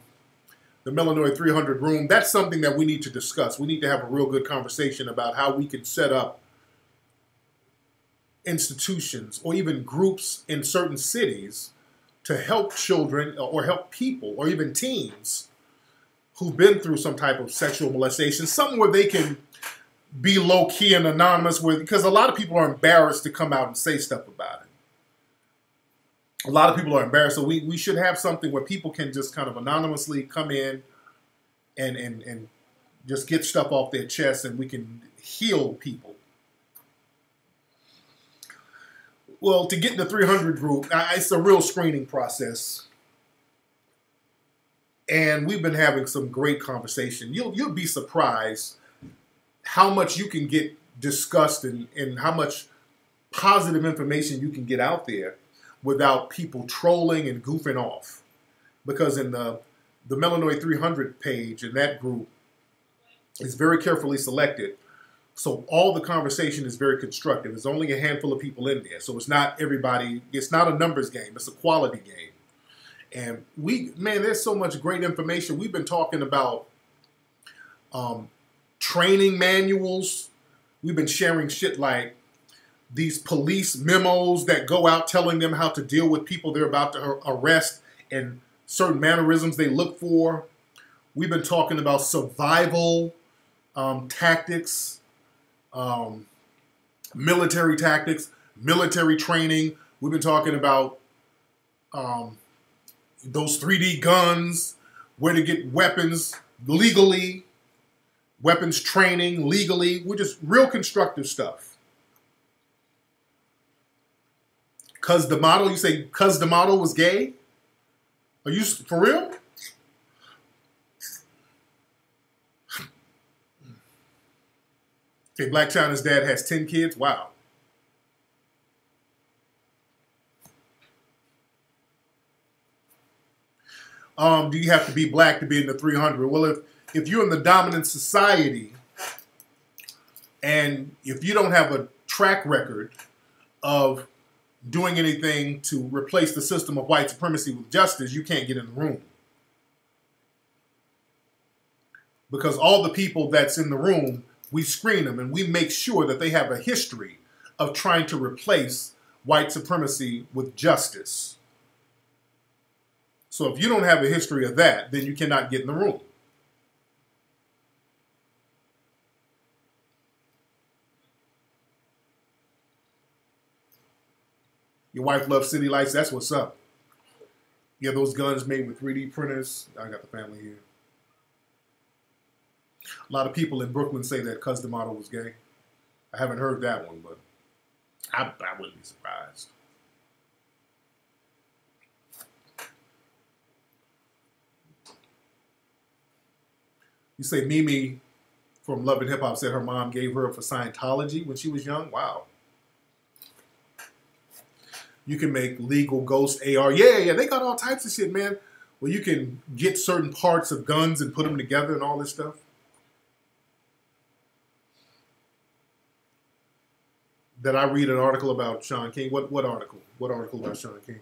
Melanoid 300 room. That's something that we need to discuss. We need to have a real good conversation about how we can set up institutions or even groups in certain cities to help children or help people or even teens who've been through some type of sexual molestation, something where they can be low-key and anonymous with, because a lot of people are embarrassed to come out and say stuff about it. A lot of people are embarrassed, so we should have something where people can just kind of anonymously come in and just get stuff off their chest, and we can heal people. Well, to get in the 300 group, it's a real screening process. And we've been having some great conversation. You'll be surprised how much you can get discussed and how much positive information you can get out there without people trolling and goofing off. Because in the Melanoid 300 page in that group is very carefully selected. So all the conversation is very constructive. There's only a handful of people in there. So it's not everybody. It's not a numbers game. It's a quality game. And there's so much great information. We've been talking about training manuals. We've been sharing shit like these police memos that go out telling them how to deal with people they're about to arrest and certain mannerisms they look for. We've been talking about survival tactics. Military tactics, military training. We've been talking about those 3D guns, where to get weapons legally, weapons training legally. We're just real constructive stuff. Cuz the model, you say cuz the model was gay? Are you for real? Okay, Black China's dad has 10 kids. Wow. Do you have to be black to be in the 300? Well, if you're in the dominant society and if you don't have a track record of doing anything to replace the system of white supremacy with justice, you can't get in the room. Because all the people that's in the room, we screen them and we make sure that they have a history of trying to replace white supremacy with justice. So if you don't have a history of that, then you cannot get in the room. Your wife loves city lights. That's what's up. Yeah, those guns made with 3D printers. I got the family here. A lot of people in Brooklyn say that cuz the model was gay. I haven't heard that one, but I wouldn't be surprised. You say Mimi from Love and Hip Hop said her mom gave her up for Scientology when she was young. Wow. You can make legal ghost AR. Yeah, they got all types of shit, man. Where you can get certain parts of guns and put them together and all this stuff. Did I read an article about Sean King? What article? What article about Sean King?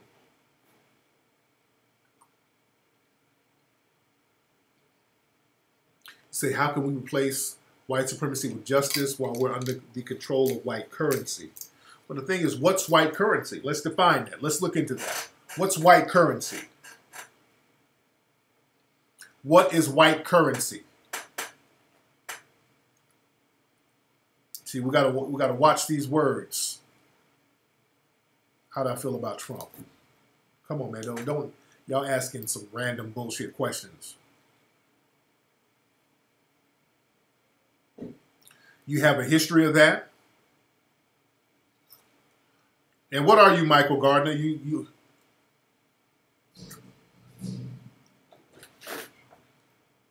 Say, how can we replace white supremacy with justice while we're under the control of white currency? Well, the thing is, what's white currency? Let's define that. Let's look into that. What's white currency? What is white currency? See, we gotta watch these words. How do I feel about Trump? Come on, man, don't y'all asking some random bullshit questions. You have a history of that. And what are you, Michael Gardner? You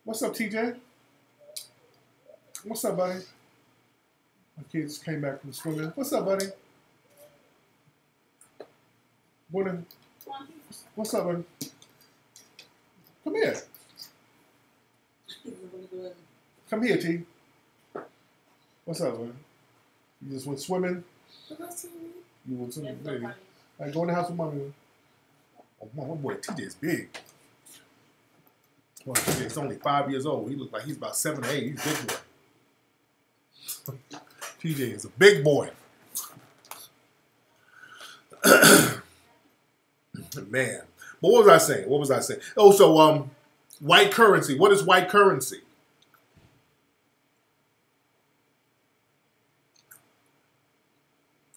What's up, TJ? What's up, buddy? My kids came back from swimming. What's up, buddy? What's up, buddy? Come here. Come here, T. What's up, man? You just went swimming? You went swimming, baby. All right, go in the house with mommy. Oh, my boy, TJ is big. Well, TJ's only 5 years old. He looks like he's about 7 or 8. He's a big boy. TJ is a big boy. Man. But what was I saying? What was I saying? Oh, so white currency. What is white currency?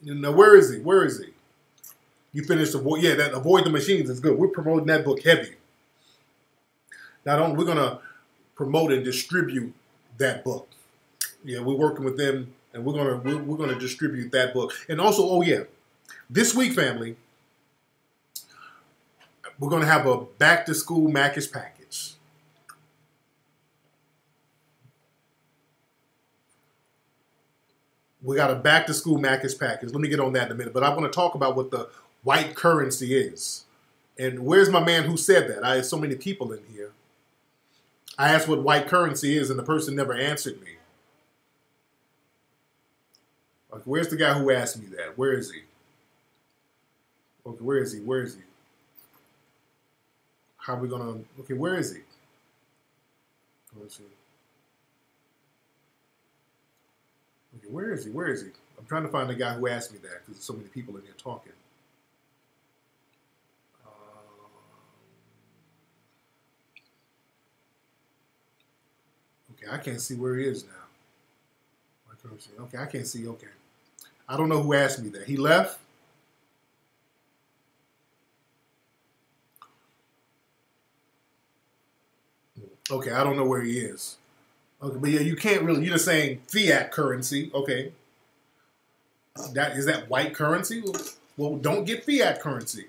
Now, where is he? Where is he? You finished avoid. Yeah, that avoid the machines is good. We're promoting that book heavy. Now, we're gonna promote and distribute that book. Yeah, we're working with them, and we're gonna distribute that book. And also, oh yeah, this week, family, we're gonna have a back to school Mackish package. We got a back to school Mackish package. Let me get on that in a minute. But I want to talk about what the white currency is. And where's my man who said that? I have so many people in here. I asked what white currency is, and the person never answered me. Like, where's the guy who asked me that? Where is he? Okay, where is he? Where is he? How are we gonna? Okay, where is he? Let's see. Okay, where is he? Where is he? I'm trying to find the guy who asked me that because there's so many people in here talking. Okay, I can't see where he is now. Okay, I can't see. Okay, I don't know who asked me that. He left. Okay, I don't know where he is. Okay, but yeah, you can't really. You're just saying fiat currency. Okay, is that white currency? Well, don't get fiat currency.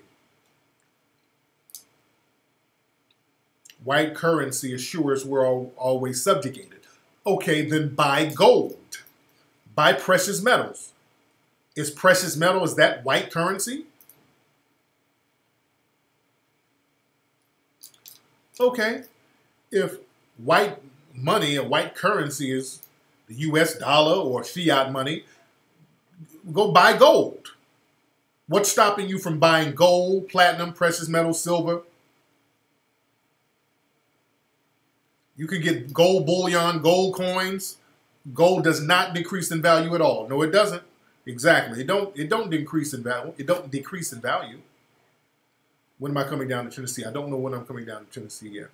White currency assures we're always subjugated. Okay, then buy gold. Buy precious metals. Is precious metal, is that white currency? Okay. If white money and white currency is the US dollar or fiat money, go buy gold. What's stopping you from buying gold, platinum, precious metals, silver? You can get gold bullion, gold coins. Gold does not decrease in value at all. No, it doesn't. Exactly. It don't decrease in value. It don't decrease in value. When am I coming down to Tennessee? I don't know when I'm coming down to Tennessee yet.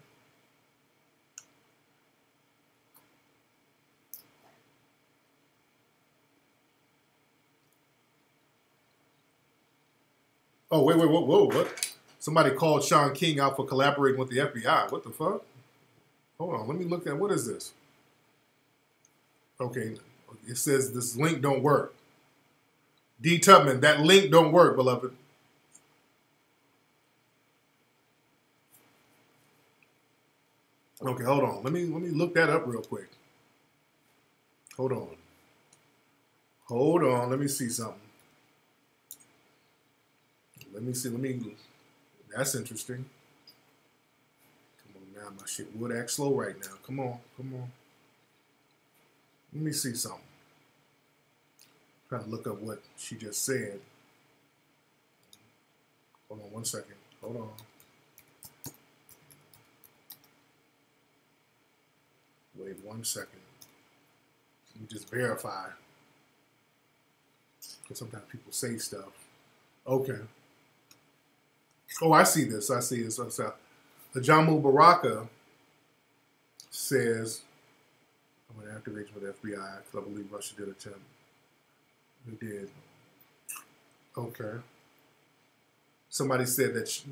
Oh, wait, whoa, what? Somebody called Sean King out for collaborating with the FBI. What the fuck? Hold on, let me look at, what is this? Okay, it says this link don't work. D. Tubman, that link don't work, beloved. Okay, hold on. Let me look that up real quick. Hold on. Hold on, let me see something. Let me see, that's interesting. Come on now, my shit would act slow right now. Come on. Let me see something. Trying to look up what she just said. Hold on 1 second. Hold on. Wait 1 second. Let me just verify. Because sometimes people say stuff. Okay. Oh, I see this. Ajamu Baraka says, I'm going to activate with FBI because I believe Russia did attempt. They did. Okay. Somebody said that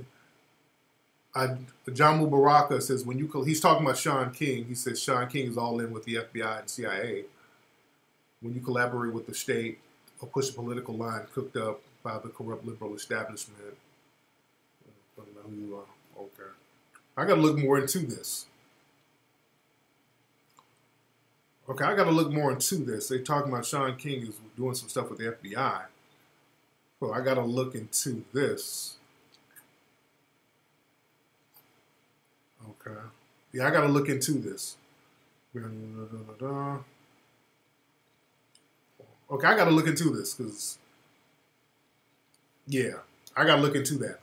Ajamu Baraka says he's talking about Sean King. He says Sean King is all in with the FBI and CIA. When you collaborate with the state or push a political line cooked up by the corrupt liberal establishment. I don't know who you are. Okay. I got to look more into this. Okay, I got to look more into this. They're talking about Sean King is doing some stuff with the FBI. So I got to look into this. Okay. Yeah, I got to look into this. Okay, I got to look into this because, yeah, I got to look into that.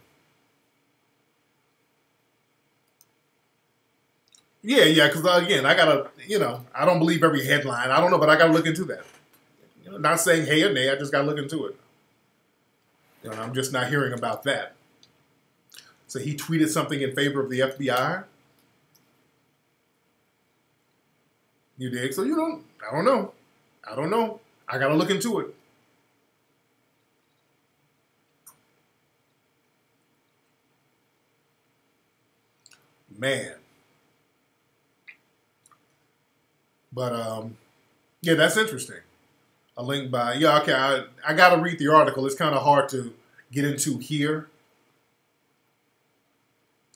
Yeah, because again, I gotta, I don't believe every headline. I don't know, but I gotta look into that. Not saying hey or nay, I just gotta look into it. You know, I'm just not hearing about that. So he tweeted something in favor of the FBI. You dig? So you don't, I don't know. I don't know. I got to look into it. Man. But, yeah, that's interesting. A link by, yeah, okay, I got to read the article. It's kind of hard to get into here.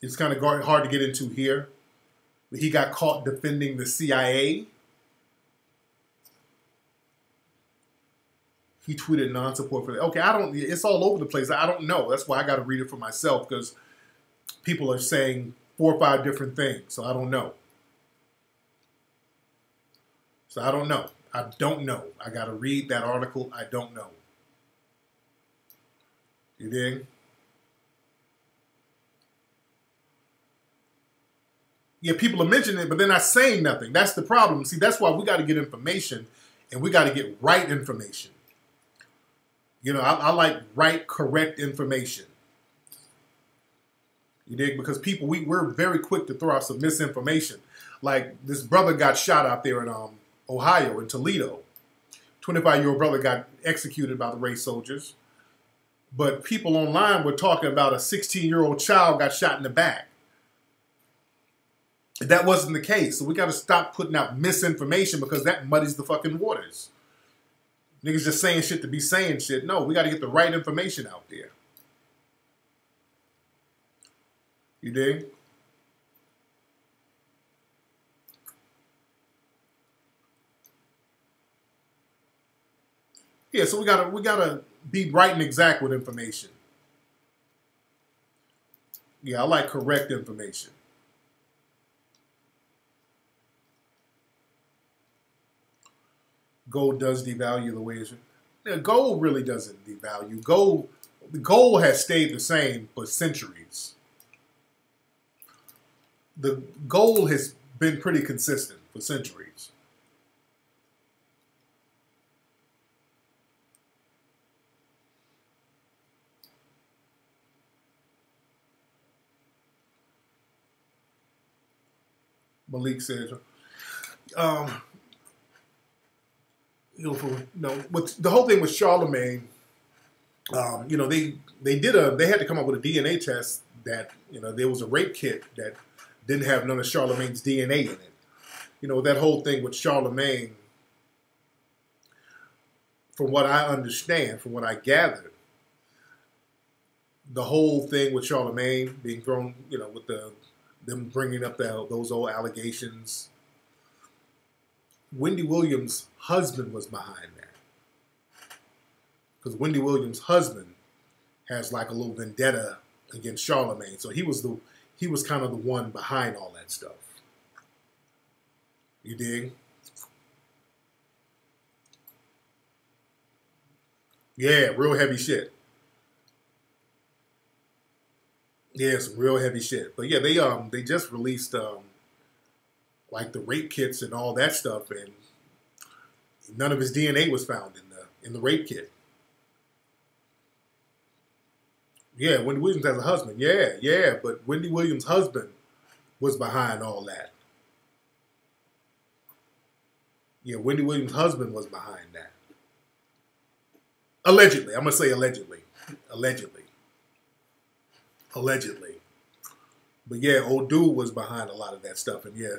It's kind of hard to get into here. He got caught defending the CIA. He tweeted non-support for that. Okay, it's all over the place. I don't know. That's why I got to read it for myself, because people are saying 4 or 5 different things. So I don't know. I don't know. I got to read that article. I don't know. You dig? Yeah, people are mentioning it, but they're not saying nothing. That's the problem. See, that's why we got to get information, and we got to get right information. You know, I like right, correct information. You dig? Because people, we're very quick to throw out some misinformation. Like, this brother got shot out there in Ohio, in Toledo. 25-year-old brother got executed by the race soldiers. But people online were talking about a 16-year-old child got shot in the back. That wasn't the case. So we got to stop putting out misinformation, because that muddies the fucking waters. Niggas just saying shit to be saying shit. No, we got to get the right information out there. You dig? Yeah, so we gotta be right and exact with information. Yeah, I like correct information. Gold does devalue the way it's... Yeah, gold really doesn't devalue. Gold has stayed the same for centuries. The gold has been pretty consistent for centuries. Malik says, with the whole thing with Charlemagne, they had to come up with a DNA test that, there was a rape kit that didn't have none of Charlemagne's DNA in it. That whole thing with Charlemagne, from what I understand, from what I gathered, the whole thing with Charlemagne being thrown, with them bringing up those old allegations, Wendy Williams' husband was behind that. Because Wendy Williams' husband has like a little vendetta against Charlemagne. So he was kind of the one behind all that stuff. You dig? Yeah, real heavy shit. Yeah, some real heavy shit. But yeah, they just released like the rape kits and all that stuff, and none of his DNA was found in the rape kit. Yeah, Wendy Williams has a husband. Yeah, but Wendy Williams' husband was behind all that. Yeah, Wendy Williams' husband was behind that. Allegedly. I'm going to say allegedly. Allegedly. But yeah, old dude was behind a lot of that stuff. And yeah,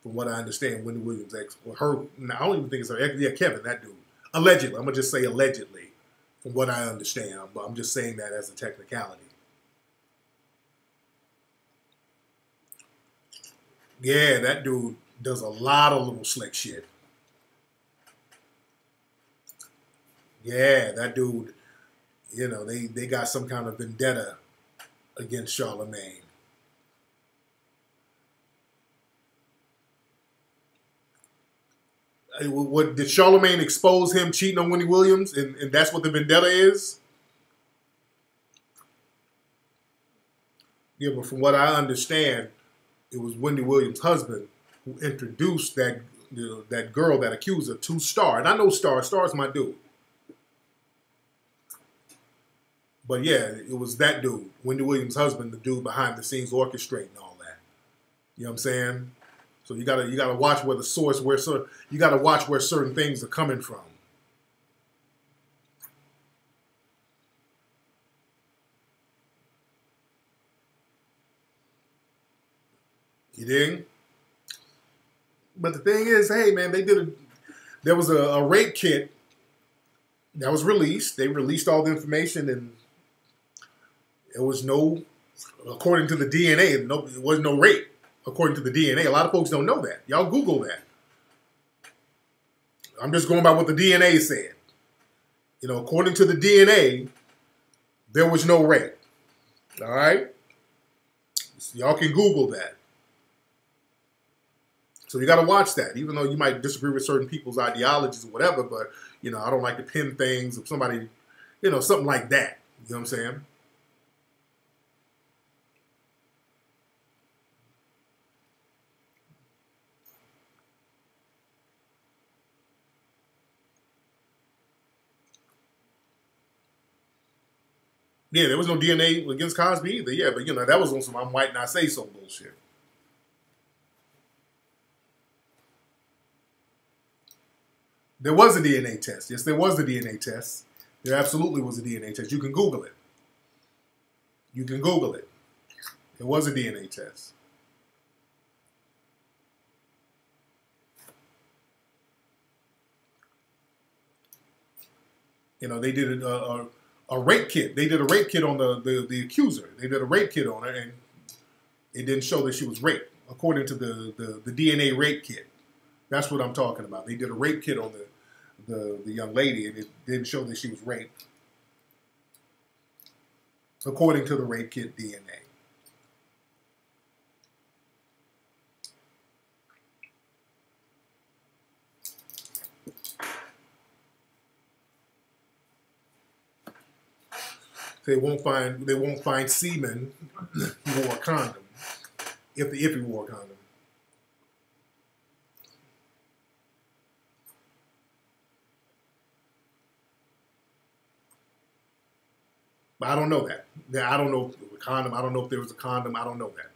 from what I understand, Wendy Williams' ex, or her, I don't even think it's her ex, yeah, Kevin, that dude. Allegedly. I'm going to just say allegedly, from what I understand. But I'm just saying that as a technicality. Yeah, that dude does a lot of little slick shit. Yeah, that dude, they got some kind of vendetta against Charlemagne. What did Charlemagne expose him cheating on Wendy Williams, and that's what the vendetta is? Yeah, but from what I understand, it was Wendy Williams' husband who introduced that girl, that accuser, to Star. And I know Star. Star's my dude. But yeah, it was that dude, Wendy Williams' husband, the dude behind the scenes orchestrating all that. You know what I'm saying? So you gotta watch where the source, you gotta watch where certain things are coming from. You dig? But the thing is, hey man, there was a rape kit that was released. They released all the information, and it was according to the DNA, it was no rape. According to the DNA, a lot of folks don't know that. Y'all Google that. I'm just going by what the DNA said. You know, according to the DNA, there was no rape. All right? So y'all can Google that. So you got to watch that, even though you might disagree with certain people's ideologies or whatever, but, you know, I don't like to pin things of somebody, you know, something like that. You know what I'm saying? Yeah, there was no DNA against Cosby either. Yeah, but, you know, that was on some I might not say so bullshit. There was a DNA test. Yes, there was a DNA test. There absolutely was a DNA test. You can Google it. You can Google it. It was a DNA test. You know, they did a rape kit. They did a rape kit on the accuser. They did a rape kit on her, and it didn't show that she was raped, according to the DNA rape kit. That's what I'm talking about. They did a rape kit on the young lady, and it didn't show that she was raped, according to the rape kit DNA. They won't find semen. He wore a condom. If he wore a condom. But I don't know that. I don't know if there was a condom. I don't know if there was a condom. I don't know that.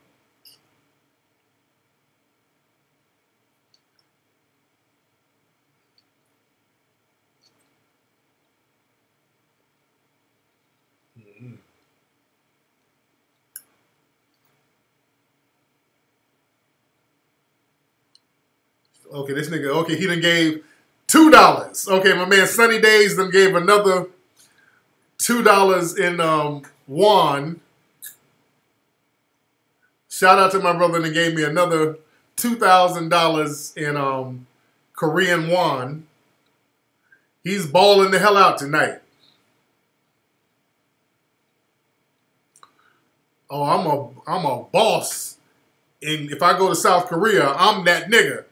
Okay, this nigga, okay, he done gave $2. Okay, my man Sunny Days done gave another $2 in won. Shout out to my brother that gave me another $2,000 in Korean won. He's balling the hell out tonight. Oh, I'm a boss. And if I go to South Korea, I'm that nigga.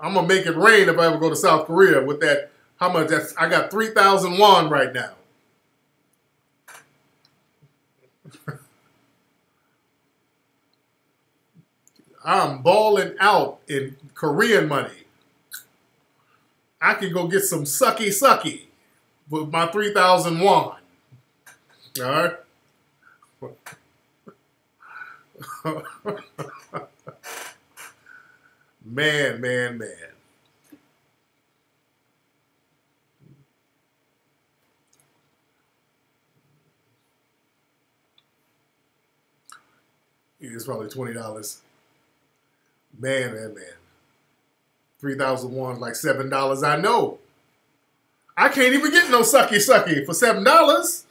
I'm gonna make it rain if I ever go to South Korea with that. How much? I got 3,000 won right now. I'm balling out in Korean money. I can go get some sucky with my 3,000 won. All right. Man. It's probably $20. Man. 3,000 won like $7. I know. I can't even get no sucky for $7.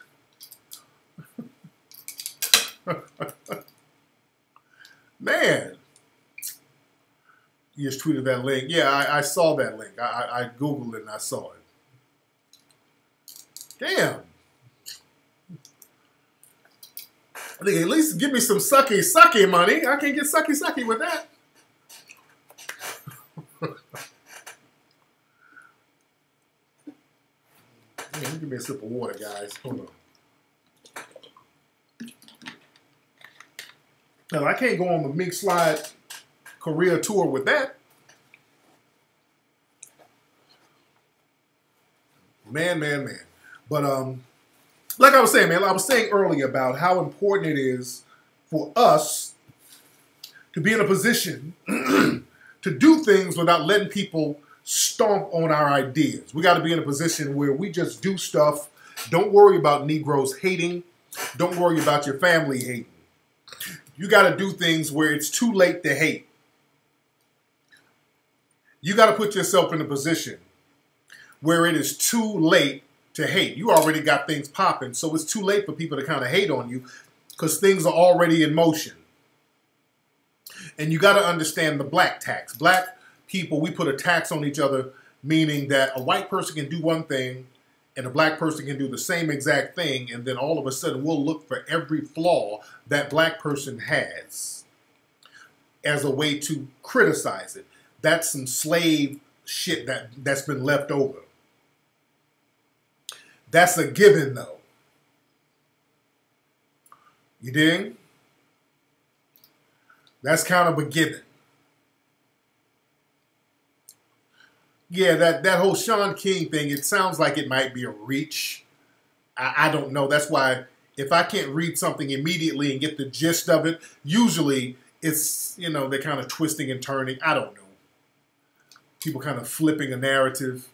Man. You just tweeted that link. Yeah, I saw that link. I Googled it and I saw it. Damn. I think at least give me some sucky money. I can't get sucky with that. Man, give me a sip of water, guys. Hold on. Now, I can't go on the Mink Slide Korea tour with that. Man. But like I was saying, man, I was saying earlier about how important it is for us to be in a position to do things without letting people stomp on our ideas. We got to be in a position where we just do stuff. Don't worry about Negroes hating. Don't worry about your family hating. You got to do things where it's too late to hate. You got to put yourself in a position where it is too late to hate. You already got things popping, so it's too late for people to kind of hate on you because things are already in motion. And you got to understand the black tax. Black people, we put a tax on each other, meaning that a white person can do one thing and a black person can do the same exact thing, and then all of a sudden we'll look for every flaw that black person has as a way to criticize it. That's some slave shit that's been left over. That's a given, though. You dig? That's kind of a given. Yeah, that whole Sean King thing, it sounds like it might be a reach. I don't know. That's why if I can't read something immediately and get the gist of it, usually it's, you know, they're kind of twisting and turning. I don't know. People kind of flipping a narrative.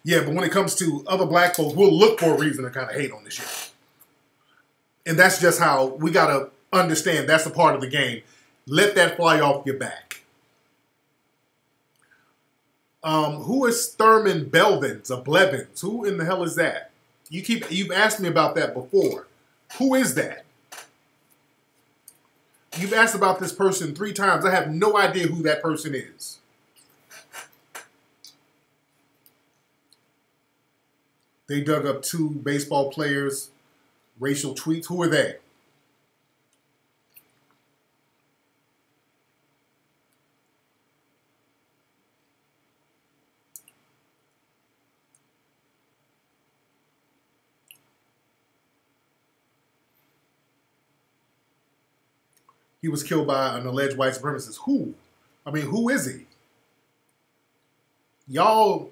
Yeah, but when it comes to other black folks, we'll look for a reason to kind of hate on this shit. And that's just how we got to understand that's a part of the game. Let that fly off your back. Who is Thurman Belvins or Blevins? Who in the hell is that? You've asked me about that before. Who is that? You've asked about this person 3 times. I have no idea who that person is. They dug up 2 baseball players' racial tweets. Who are they? He was killed by an alleged white supremacist. Who? I mean, who is he? Y'all,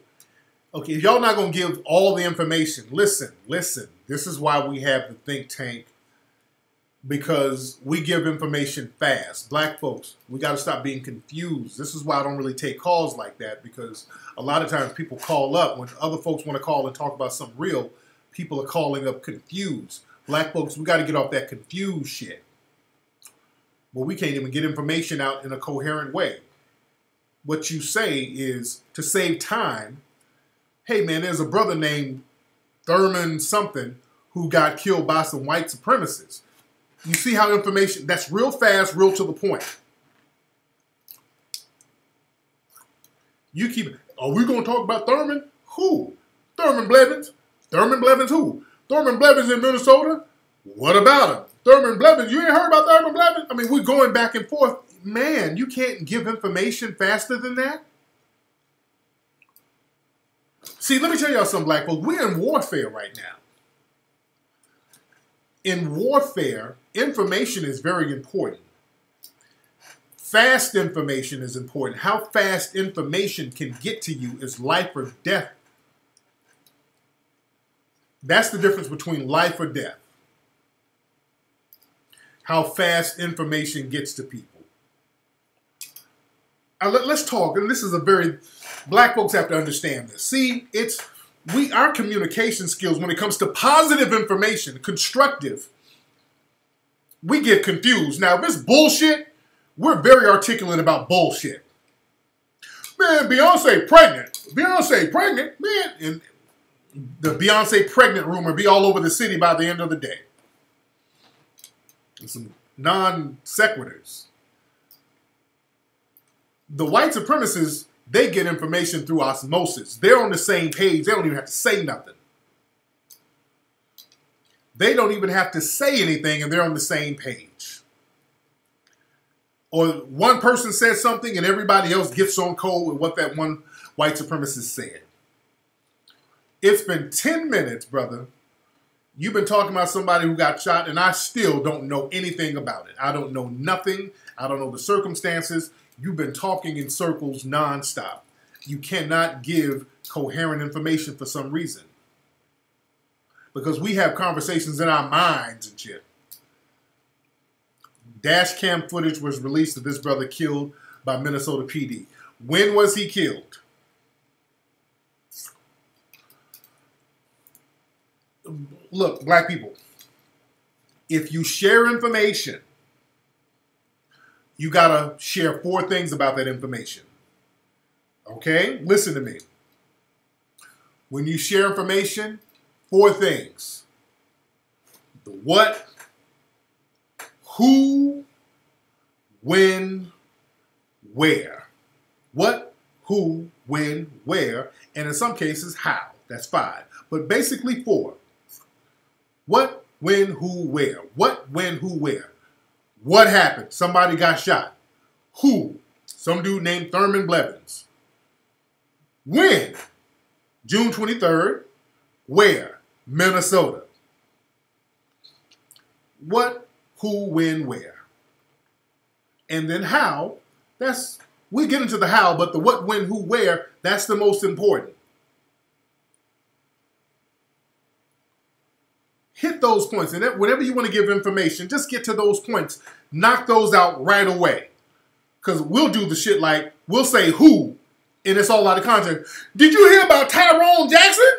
okay, if y'all not going to give all the information, listen. This is why we have the think tank, because we give information fast. Black folks, we got to stop being confused. This is why I don't really take calls like that, because a lot of times people call up. When other folks want to call and talk about something real, people are calling up confused. Black folks, we got to get off that confused shit. Well, we can't even get information out in a coherent way. What you say is, to save time, hey man, there's a brother named Thurman something who got killed by some white supremacists. You see how information, that's real fast, real to the point. You keep, are we going to talk about Thurman? Who? Thurman Blevins? Thurman Blevins who? Thurman Blevins in Minnesota? What about him? Thurman Blevins, you ain't heard about Thurman Blevins? I mean, we're going back and forth. Man, you can't give information faster than that. See, let me tell y'all something, black folks. We're in warfare right now. In warfare, information is very important. Fast information is important. How fast information can get to you is life or death. That's the difference between life or death. How fast information gets to people. Let's talk, and this is a very, black folks have to understand this. See, our communication skills when it comes to positive information, constructive, we get confused. Now, if it's bullshit, we're very articulate about bullshit. Man, Beyonce pregnant, man, and the Beyonce pregnant rumor be all over the city by the end of the day. And some non sequiturs. The white supremacists, they get information through osmosis. They're on the same page. They don't even have to say nothing. They don't even have to say anything, and they're on the same page. Or one person says something, and everybody else gets on code with what that one white supremacist said. It's been 10 minutes, brother. You've been talking about somebody who got shot, and I still don't know anything about it. I don't know nothing. I don't know the circumstances. You've been talking in circles nonstop. You cannot give coherent information for some reason. Because we have conversations in our minds and shit. Dash cam footage was released of this brother killed by Minnesota PD. When was he killed? Look, black people, if you share information, you gotta share 4 things about that information. Okay? Listen to me. When you share information, 4 things. The what, who, when, where. What, who, when, where, and in some cases, how. That's 5. But basically 4. What, when, who, where. What, when, who, where. What happened? Somebody got shot. Who? Some dude named Thurman Blevins. When? June 23rd. Where? Minnesota. What, who, when, where. And then how? We get into the how, but the what, when, who, where, that's the most important. Hit those points. And whenever you want to give information, just get to those points. Knock those out right away. Because we'll do the shit like, we'll say who, and it's all out of context. Did you hear about Tyrone Jackson?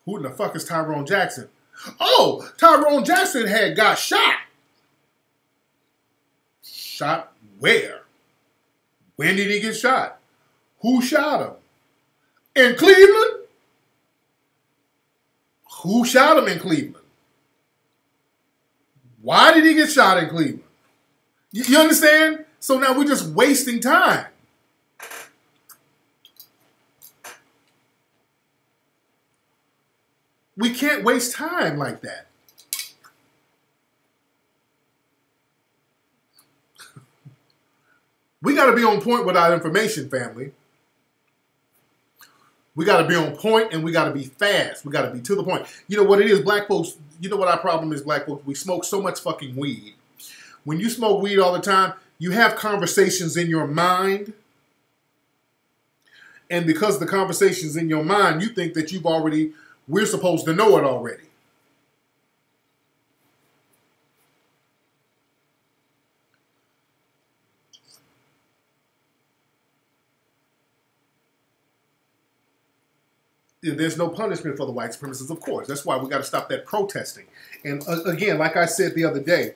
Who in the fuck is Tyrone Jackson? Oh, Tyrone Jackson got shot. Shot where? When did he get shot? Who shot him? In Cleveland? Who shot him in Cleveland? Why did he get shot in Cleveland? You understand? So now we're just wasting time. We can't waste time like that. We got to be on point with our information, family. We got to be on point and we got to be fast. We got to be to the point. You know what it is, black folks? You know what our problem is, black folks? We smoke so much fucking weed. When you smoke weed all the time, you have conversations in your mind. And because the conversation's in your mind, you think that we're supposed to know it already. There's no punishment for the white supremacists, of course. That's why we got to stop that protesting. And again, like I said the other day,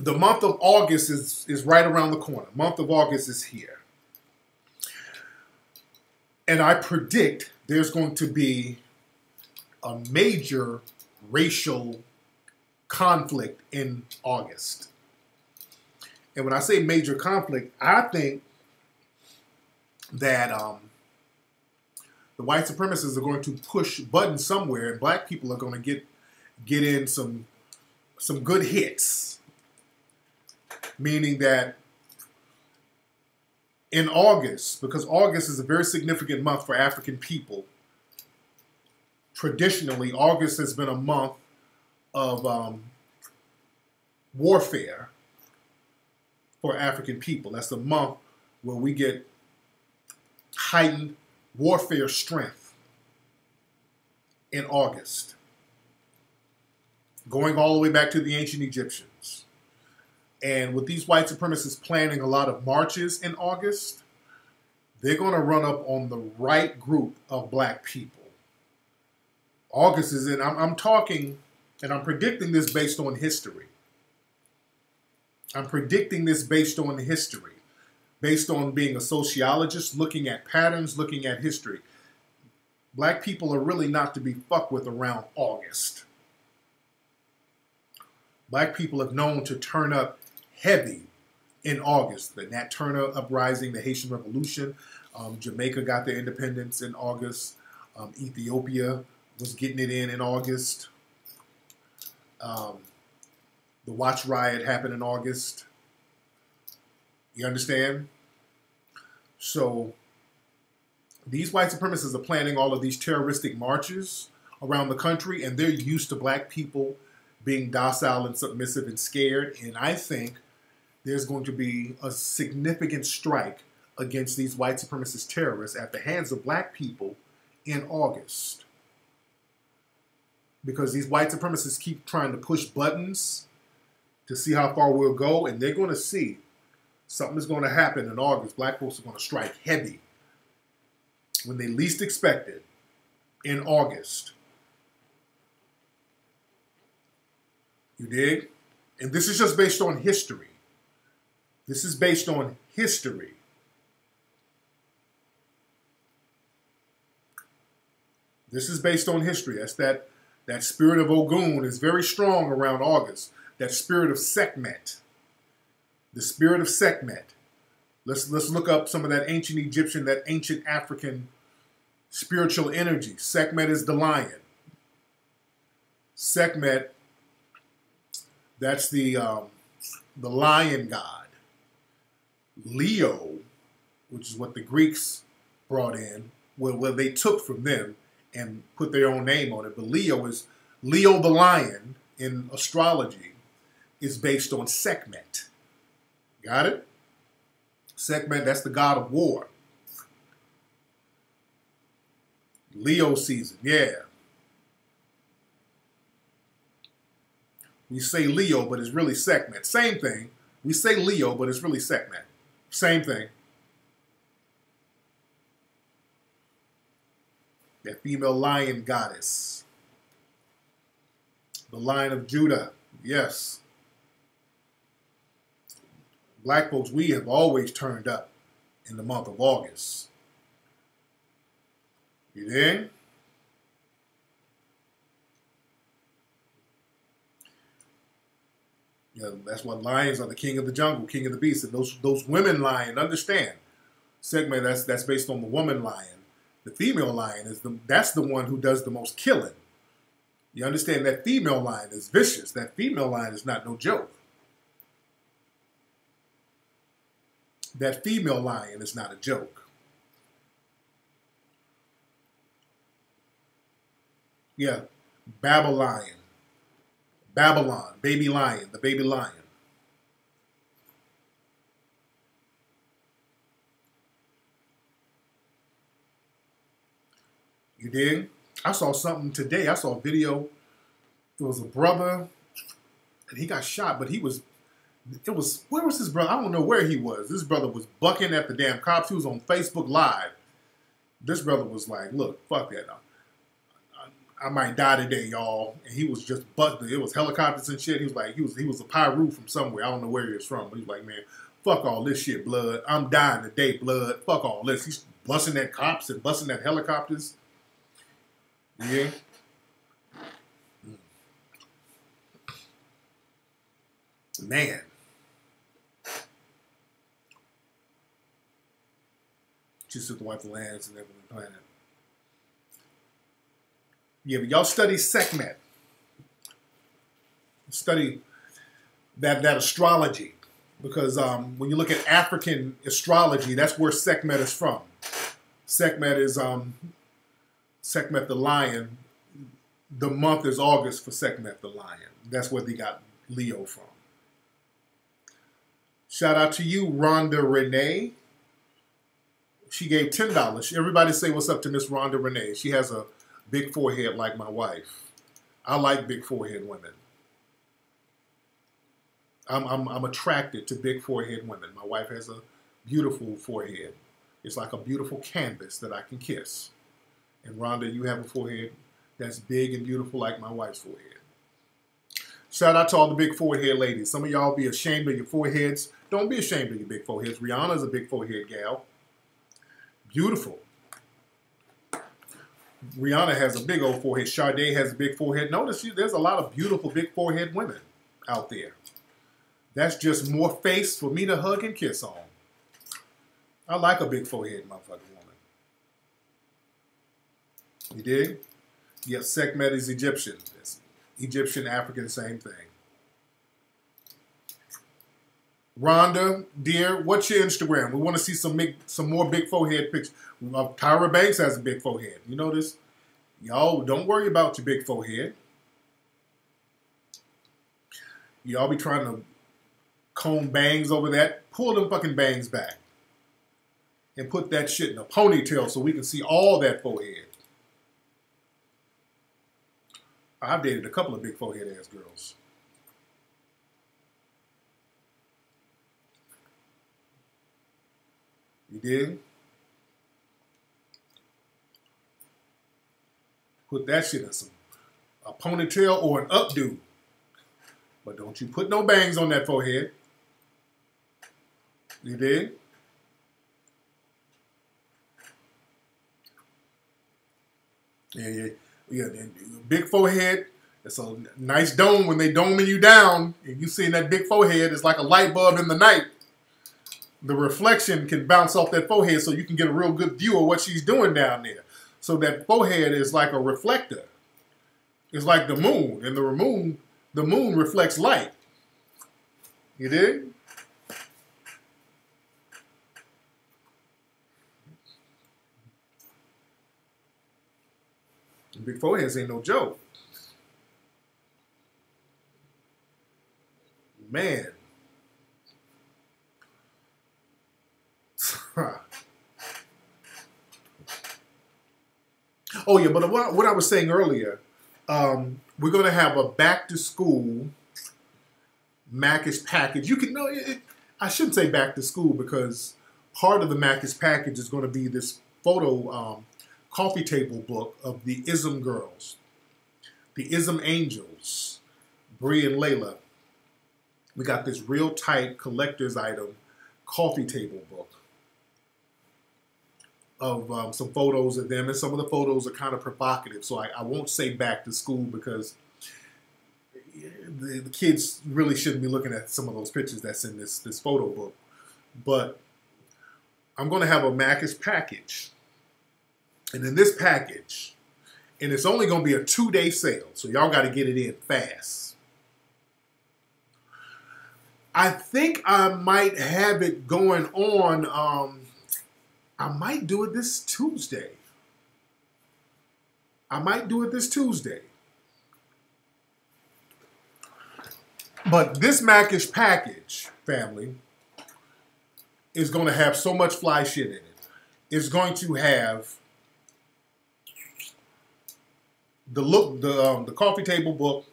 the month of August is right around the corner. Month of August is here. And I predict there's going to be a major racial conflict in August. And when I say major conflict, I think that the white supremacists are going to push buttons somewhere, and black people are going to get in some good hits. Meaning that in August, because August is a very significant month for African people, traditionally August has been a month of warfare for African people. That's the month where we get heightened warfare strength in August, going all the way back to the ancient Egyptians. And with these white supremacists planning a lot of marches in August, they're going to run up on the right group of black people. August is in, I'm talking, and I'm predicting this based on history. I'm predicting this based on history. Based on being a sociologist, looking at patterns, looking at history. Black people are really not to be fucked with around August. Black people have known to turn up heavy in August. The Nat Turner uprising, the Haitian Revolution. Jamaica got their independence in August. Ethiopia was getting it in August. The Watch Riot happened in August. You understand? So these white supremacists are planning all of these terroristic marches around the country, and they're used to black people being docile and submissive and scared. And I think there's going to be a significant strike against these white supremacist terrorists at the hands of black people in August. Because these white supremacists keep trying to push buttons to see how far we'll go, and they're going to see something is going to happen in August. Black folks are going to strike heavy when they least expect it in August. You dig? And this is just based on history. This is based on history. This is based on history. That's that spirit of Ogun is very strong around August. That spirit of Sekhmet. The spirit of Sekhmet. Let's look up some of that ancient Egyptian, that ancient African spiritual energy. Sekhmet is the lion. Sekhmet, that's the lion god. Leo, which is what the Greeks brought in, well, they took from them and put their own name on it. But Leo the lion in astrology is based on Sekhmet. Got it? Sekhmet, that's the god of war. Leo season, yeah. We say Leo, but it's really Sekhmet. Same thing. We say Leo, but it's really Sekhmet. Same thing. That female lion goddess. The Lion of Judah. Yes. Black folks, we have always turned up in the month of August. You there? Yeah, that's what lions are, the king of the jungle, king of the beasts. And those women lion, understand. Segment that's based on the woman lion. The female lion that's the one who does the most killing. You understand that female lion is vicious. That female lion is not no joke. That female lion is not a joke. Yeah, Babylon, baby lion, the baby lion. You dig? I saw something today. I saw a video. It was a brother, and he got shot, but where was his brother? I don't know where he was. This brother was bucking at the damn cops. He was on Facebook Live. This brother was like, look, fuck that. I might die today, y'all. And he was just bucking. It was helicopters and shit. He was like, he was a Pyru from somewhere. I don't know where he was from. But he was like, man, fuck all this shit, blood. I'm dying today, blood. Fuck all this. He's busting at cops and busting at helicopters. Yeah. Man. Just to wipe the lands and everything on the planet. Yeah, but y'all study Sekhmet. Study that astrology. Because when you look at African astrology, that's where Sekhmet is from. Sekhmet is Sekhmet the lion. The month is August for Sekhmet the lion. That's where they got Leo from. Shout out to you, Rhonda Renee. She gave $10. Everybody say what's up to Miss Rhonda Renee. She has a big forehead like my wife. I like big forehead women. I'm attracted to big forehead women. My wife has a beautiful forehead. It's like a beautiful canvas that I can kiss. And Rhonda, you have a forehead that's big and beautiful like my wife's forehead. Shout out to all the big forehead ladies. Some of y'all be ashamed of your foreheads. Don't be ashamed of your big foreheads. Rihanna's a big forehead gal. Beautiful. Rihanna has a big old forehead. Sade has a big forehead. Notice there's a lot of beautiful big forehead women out there. That's just more face for me to hug and kiss on. I like a big forehead motherfucking woman. You dig? Yep, Sekhmet is Egyptian. It's Egyptian, African, same thing. Rhonda, dear, what's your Instagram? We want to see some more big forehead pictures. Tyra Banks has a big forehead. You know this? Y'all don't worry about your big forehead. Y'all be trying to comb bangs over that. Pull them fucking bangs back. And put that shit in a ponytail so we can see all that forehead. I've dated a couple of big forehead ass girls. You did? Put that shit in a ponytail or an updo. But don't you put no bangs on that forehead. You did? Yeah. Big forehead. It's a nice dome when they doming you down, and you seeing that big forehead. It's like a light bulb in the night. The reflection can bounce off that forehead, so you can get a real good view of what she's doing down there. So that forehead is like a reflector. It's like the moon, and the moon reflects light. You dig? Big foreheads ain't no joke. Man. Oh yeah, but what I was saying earlier, we're going to have a back to school Mackish package. You can know I shouldn't say back to school because part of the Mackish package is going to be this photo coffee table book of the Ism girls, the Ism angels, Bree and Layla. We got this real tight collector's item coffee table book of some photos of them, and some of the photos are kind of provocative. So I won't say back to school because the kids really shouldn't be looking at some of those pictures that's in this photo book. But I'm going to have a Mackish package. And in this package, and it's only going to be a 2-day sale, so y'all got to get it in fast. I think I might have it going on, I might do it this Tuesday. But this Mackish package, family, is going to have so much fly shit in it. It's going to have the coffee table book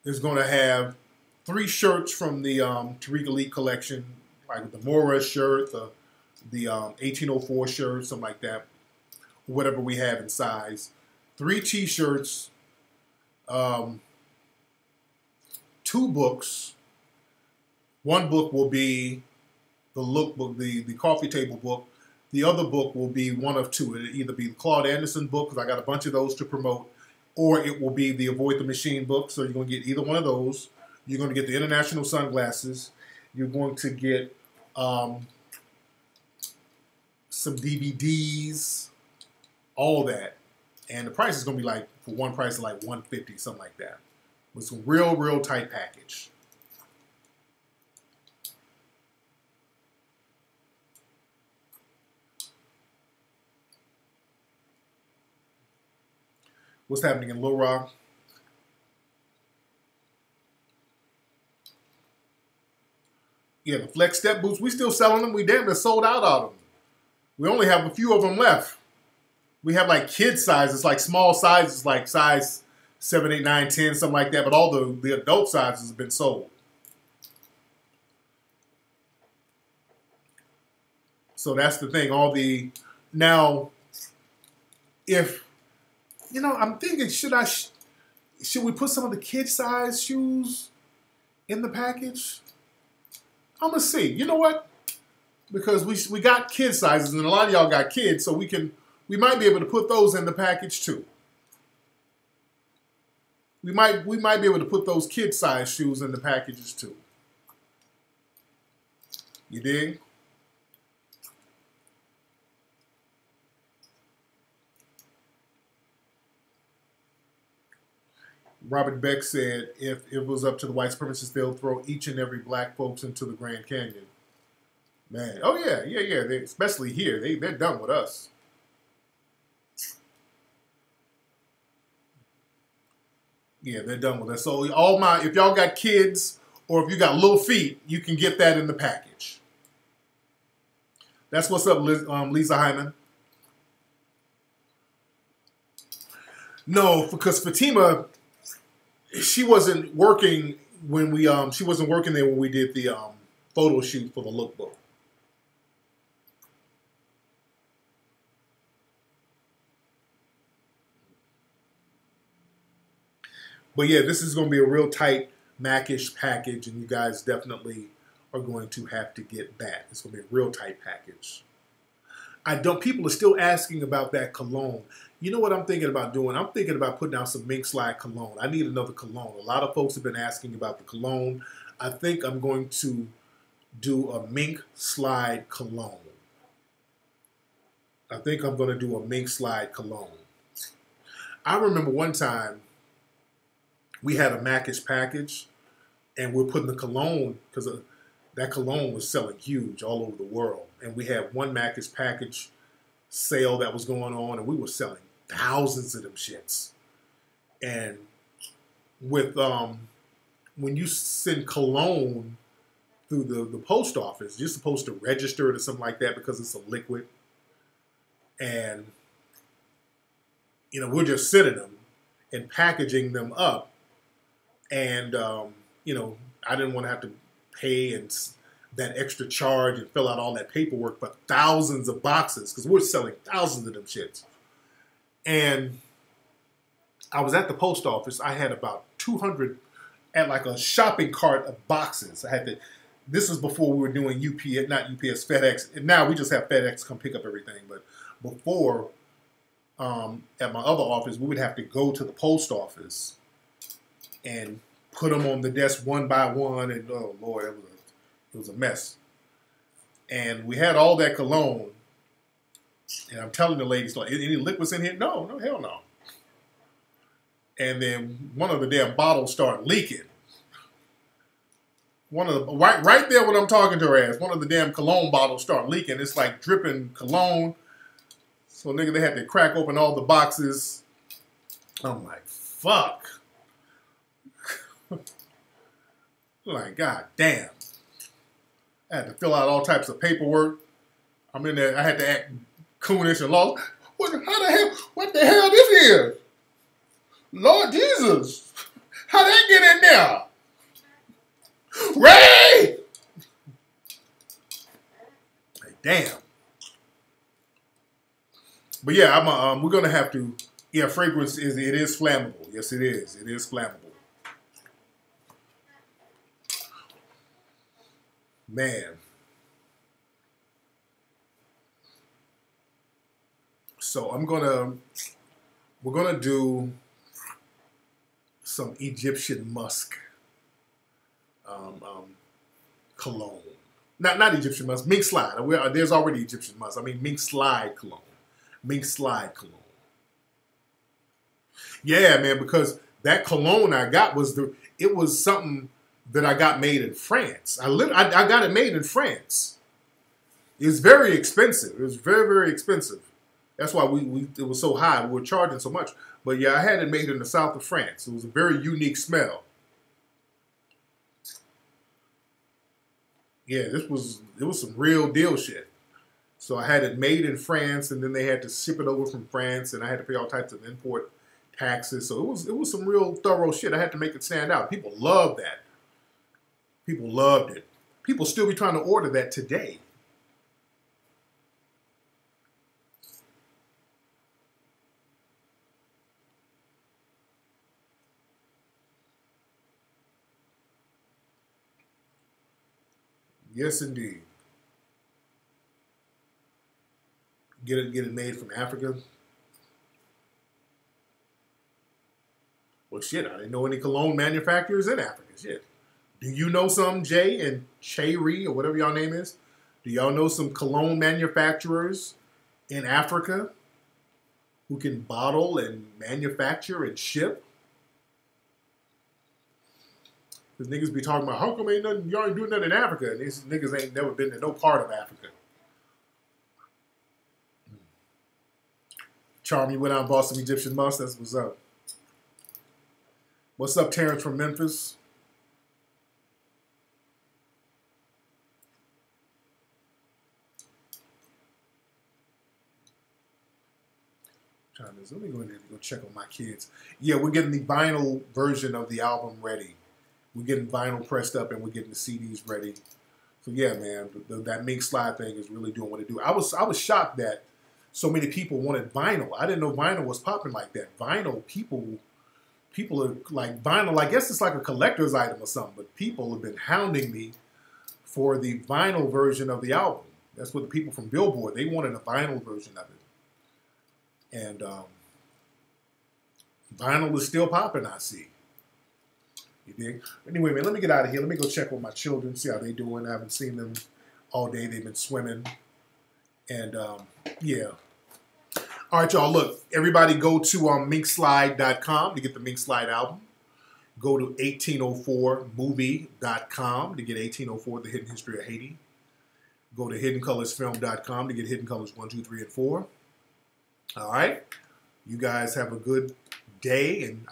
is going to have 3 shirts from the Tariq Elite collection, like the Mora shirt, the 1804 shirt, something like that, whatever we have in size. 3 t-shirts, 2 books. One book will be the lookbook, the coffee table book. The other book will be one of 2. It'll either be the Claude Anderson book, because I got a bunch of those to promote, or it will be the Avoid the Machine book. So you're going to get either one of those. You're going to get the international sunglasses. You're going to get some DVDs, all that. And the price is going to be like, for one price, like $150, something like that. With some real tight package. What's happening in Little Rock? Yeah, the Flex Step boots, we still selling them. We damn near sold out of them. We only have a few of them left. We have like kid sizes, like small sizes, like size 7, 8, 9, 10, something like that. But all the adult sizes have been sold. So that's the thing. Now, if, I'm thinking, should we put some of the kid size shoes in the package? I'm going to see. You know what? Because we got kid sizes, and a lot of y'all got kids, so we might be able to put those in the package too. We might be able to put those kid size shoes in the packages too. You dig? Robert Beck said, if it was up to the white supremacists, they'll throw each and every black folks into the Grand Canyon. Man, oh yeah. Especially here, they're done with us. Yeah, they're done with that. So all my, if y'all got kids or if you got little feet, you can get that in the package. That's what's up, Lisa Hyman. No, because Fatima, she wasn't working when we she wasn't working there when we did the photo shoot for the lookbook. But yeah, this is going to be a real tight Mac-ish package, and you guys definitely are going to have to get that. It's going to be a real tight package. People are still asking about that cologne. You know what I'm thinking about doing? I'm thinking about putting out some Mink Slide cologne. I need another cologne. A lot of folks have been asking about the cologne. I think I'm going to do a Mink Slide cologne. I think I'm going to do a Mink Slide cologne. I remember one time we had a Mac-ish package, and we're putting the cologne, because that cologne was selling huge all over the world. And we had one Mac-ish package sale that was going on, and we were selling thousands of them shits. And with when you send cologne through the post office, you're supposed to register it or something like that because it's a liquid. And, you know, we're just sending them and packaging them up. And, you know, I didn't want to have to pay and that extra charge and fill out all that paperwork for thousands of boxes, because we're selling thousands of them shits. And I was at the post office. I had about 200 at like a shopping cart of boxes. I had to. This was before we were doing UPS, not UPS, FedEx. And now we just have FedEx come pick up everything. But before, at my other office, we would have to go to the post office and put them on the desk one by one. And oh Lord, it was a mess. And we had all that cologne. And I'm telling the ladies, like, any liquids in here? No, hell no. And then one of the damn bottles started leaking. One of the right there when I'm talking to her ass, one of the damn cologne bottles started leaking. It's like dripping cologne. So nigga, they had to crack open all the boxes. I'm like, fuck. Like, god damn. I had to fill out all types of paperwork. I'm in there. I had to act coonish and lost. What the hell this is? Lord Jesus. How that get in there? Ray! Like, damn. But yeah, we're gonna have to. Yeah, fragrance is flammable. Yes, it is. It is flammable. Man. So we're gonna do some Egyptian musk cologne. Not Egyptian musk, Mink Slide. There's already Egyptian musk. I mean Mink Slide cologne. Mink Slide cologne. Yeah, man, because that cologne I got was something that I got made in France. I got it made in France. It was very expensive. It was very, very expensive. That's why it was so high. We were charging so much. But yeah, I had it made in the south of France. It was a very unique smell. Yeah, it was some real deal shit. So I had it made in France, and then they had to ship it over from France, and I had to pay all types of import taxes. So it was some real thorough shit. I had to make it stand out. People loved that. People loved it. People still be trying to order that today. Yes, indeed. Get it made from Africa. Well, shit, I didn't know any cologne manufacturers in Africa. Shit. Do you know some, Jay and Chayri, or whatever y'all name is? Do y'all know some cologne manufacturers in Africa who can bottle and manufacture and ship? Because niggas be talking about, how come y'all ain't doing nothing in Africa? And these niggas ain't never been to no part of Africa. Charm, you went out and bought some Egyptian musk. That's what's up. What's up, Terrence from Memphis? Let me go in there and go check on my kids. Yeah, we're getting the vinyl version of the album ready. We're getting vinyl pressed up and we're getting the CDs ready. So yeah, man, that Mink Slide thing is really doing what it do. I was shocked that so many people wanted vinyl. I didn't know vinyl was popping like that. Vinyl, people are like vinyl. I guess it's like a collector's item or something. But people have been hounding me for the vinyl version of the album. That's what the people from Billboard, they wanted a vinyl version of it. And vinyl is still popping, I see. You dig? Anyway, man, let me get out of here. Let me go check with my children, see how they doing. I haven't seen them all day. They've been swimming. And, yeah. All right, y'all, look. Everybody go to minkslide.com to get the Mink Slide album. Go to 1804movie.com to get 1804, The Hidden History of Haiti. Go to hiddencolorsfilm.com to get Hidden Colors 1, 2, 3, and 4. All right. You guys have a good day, and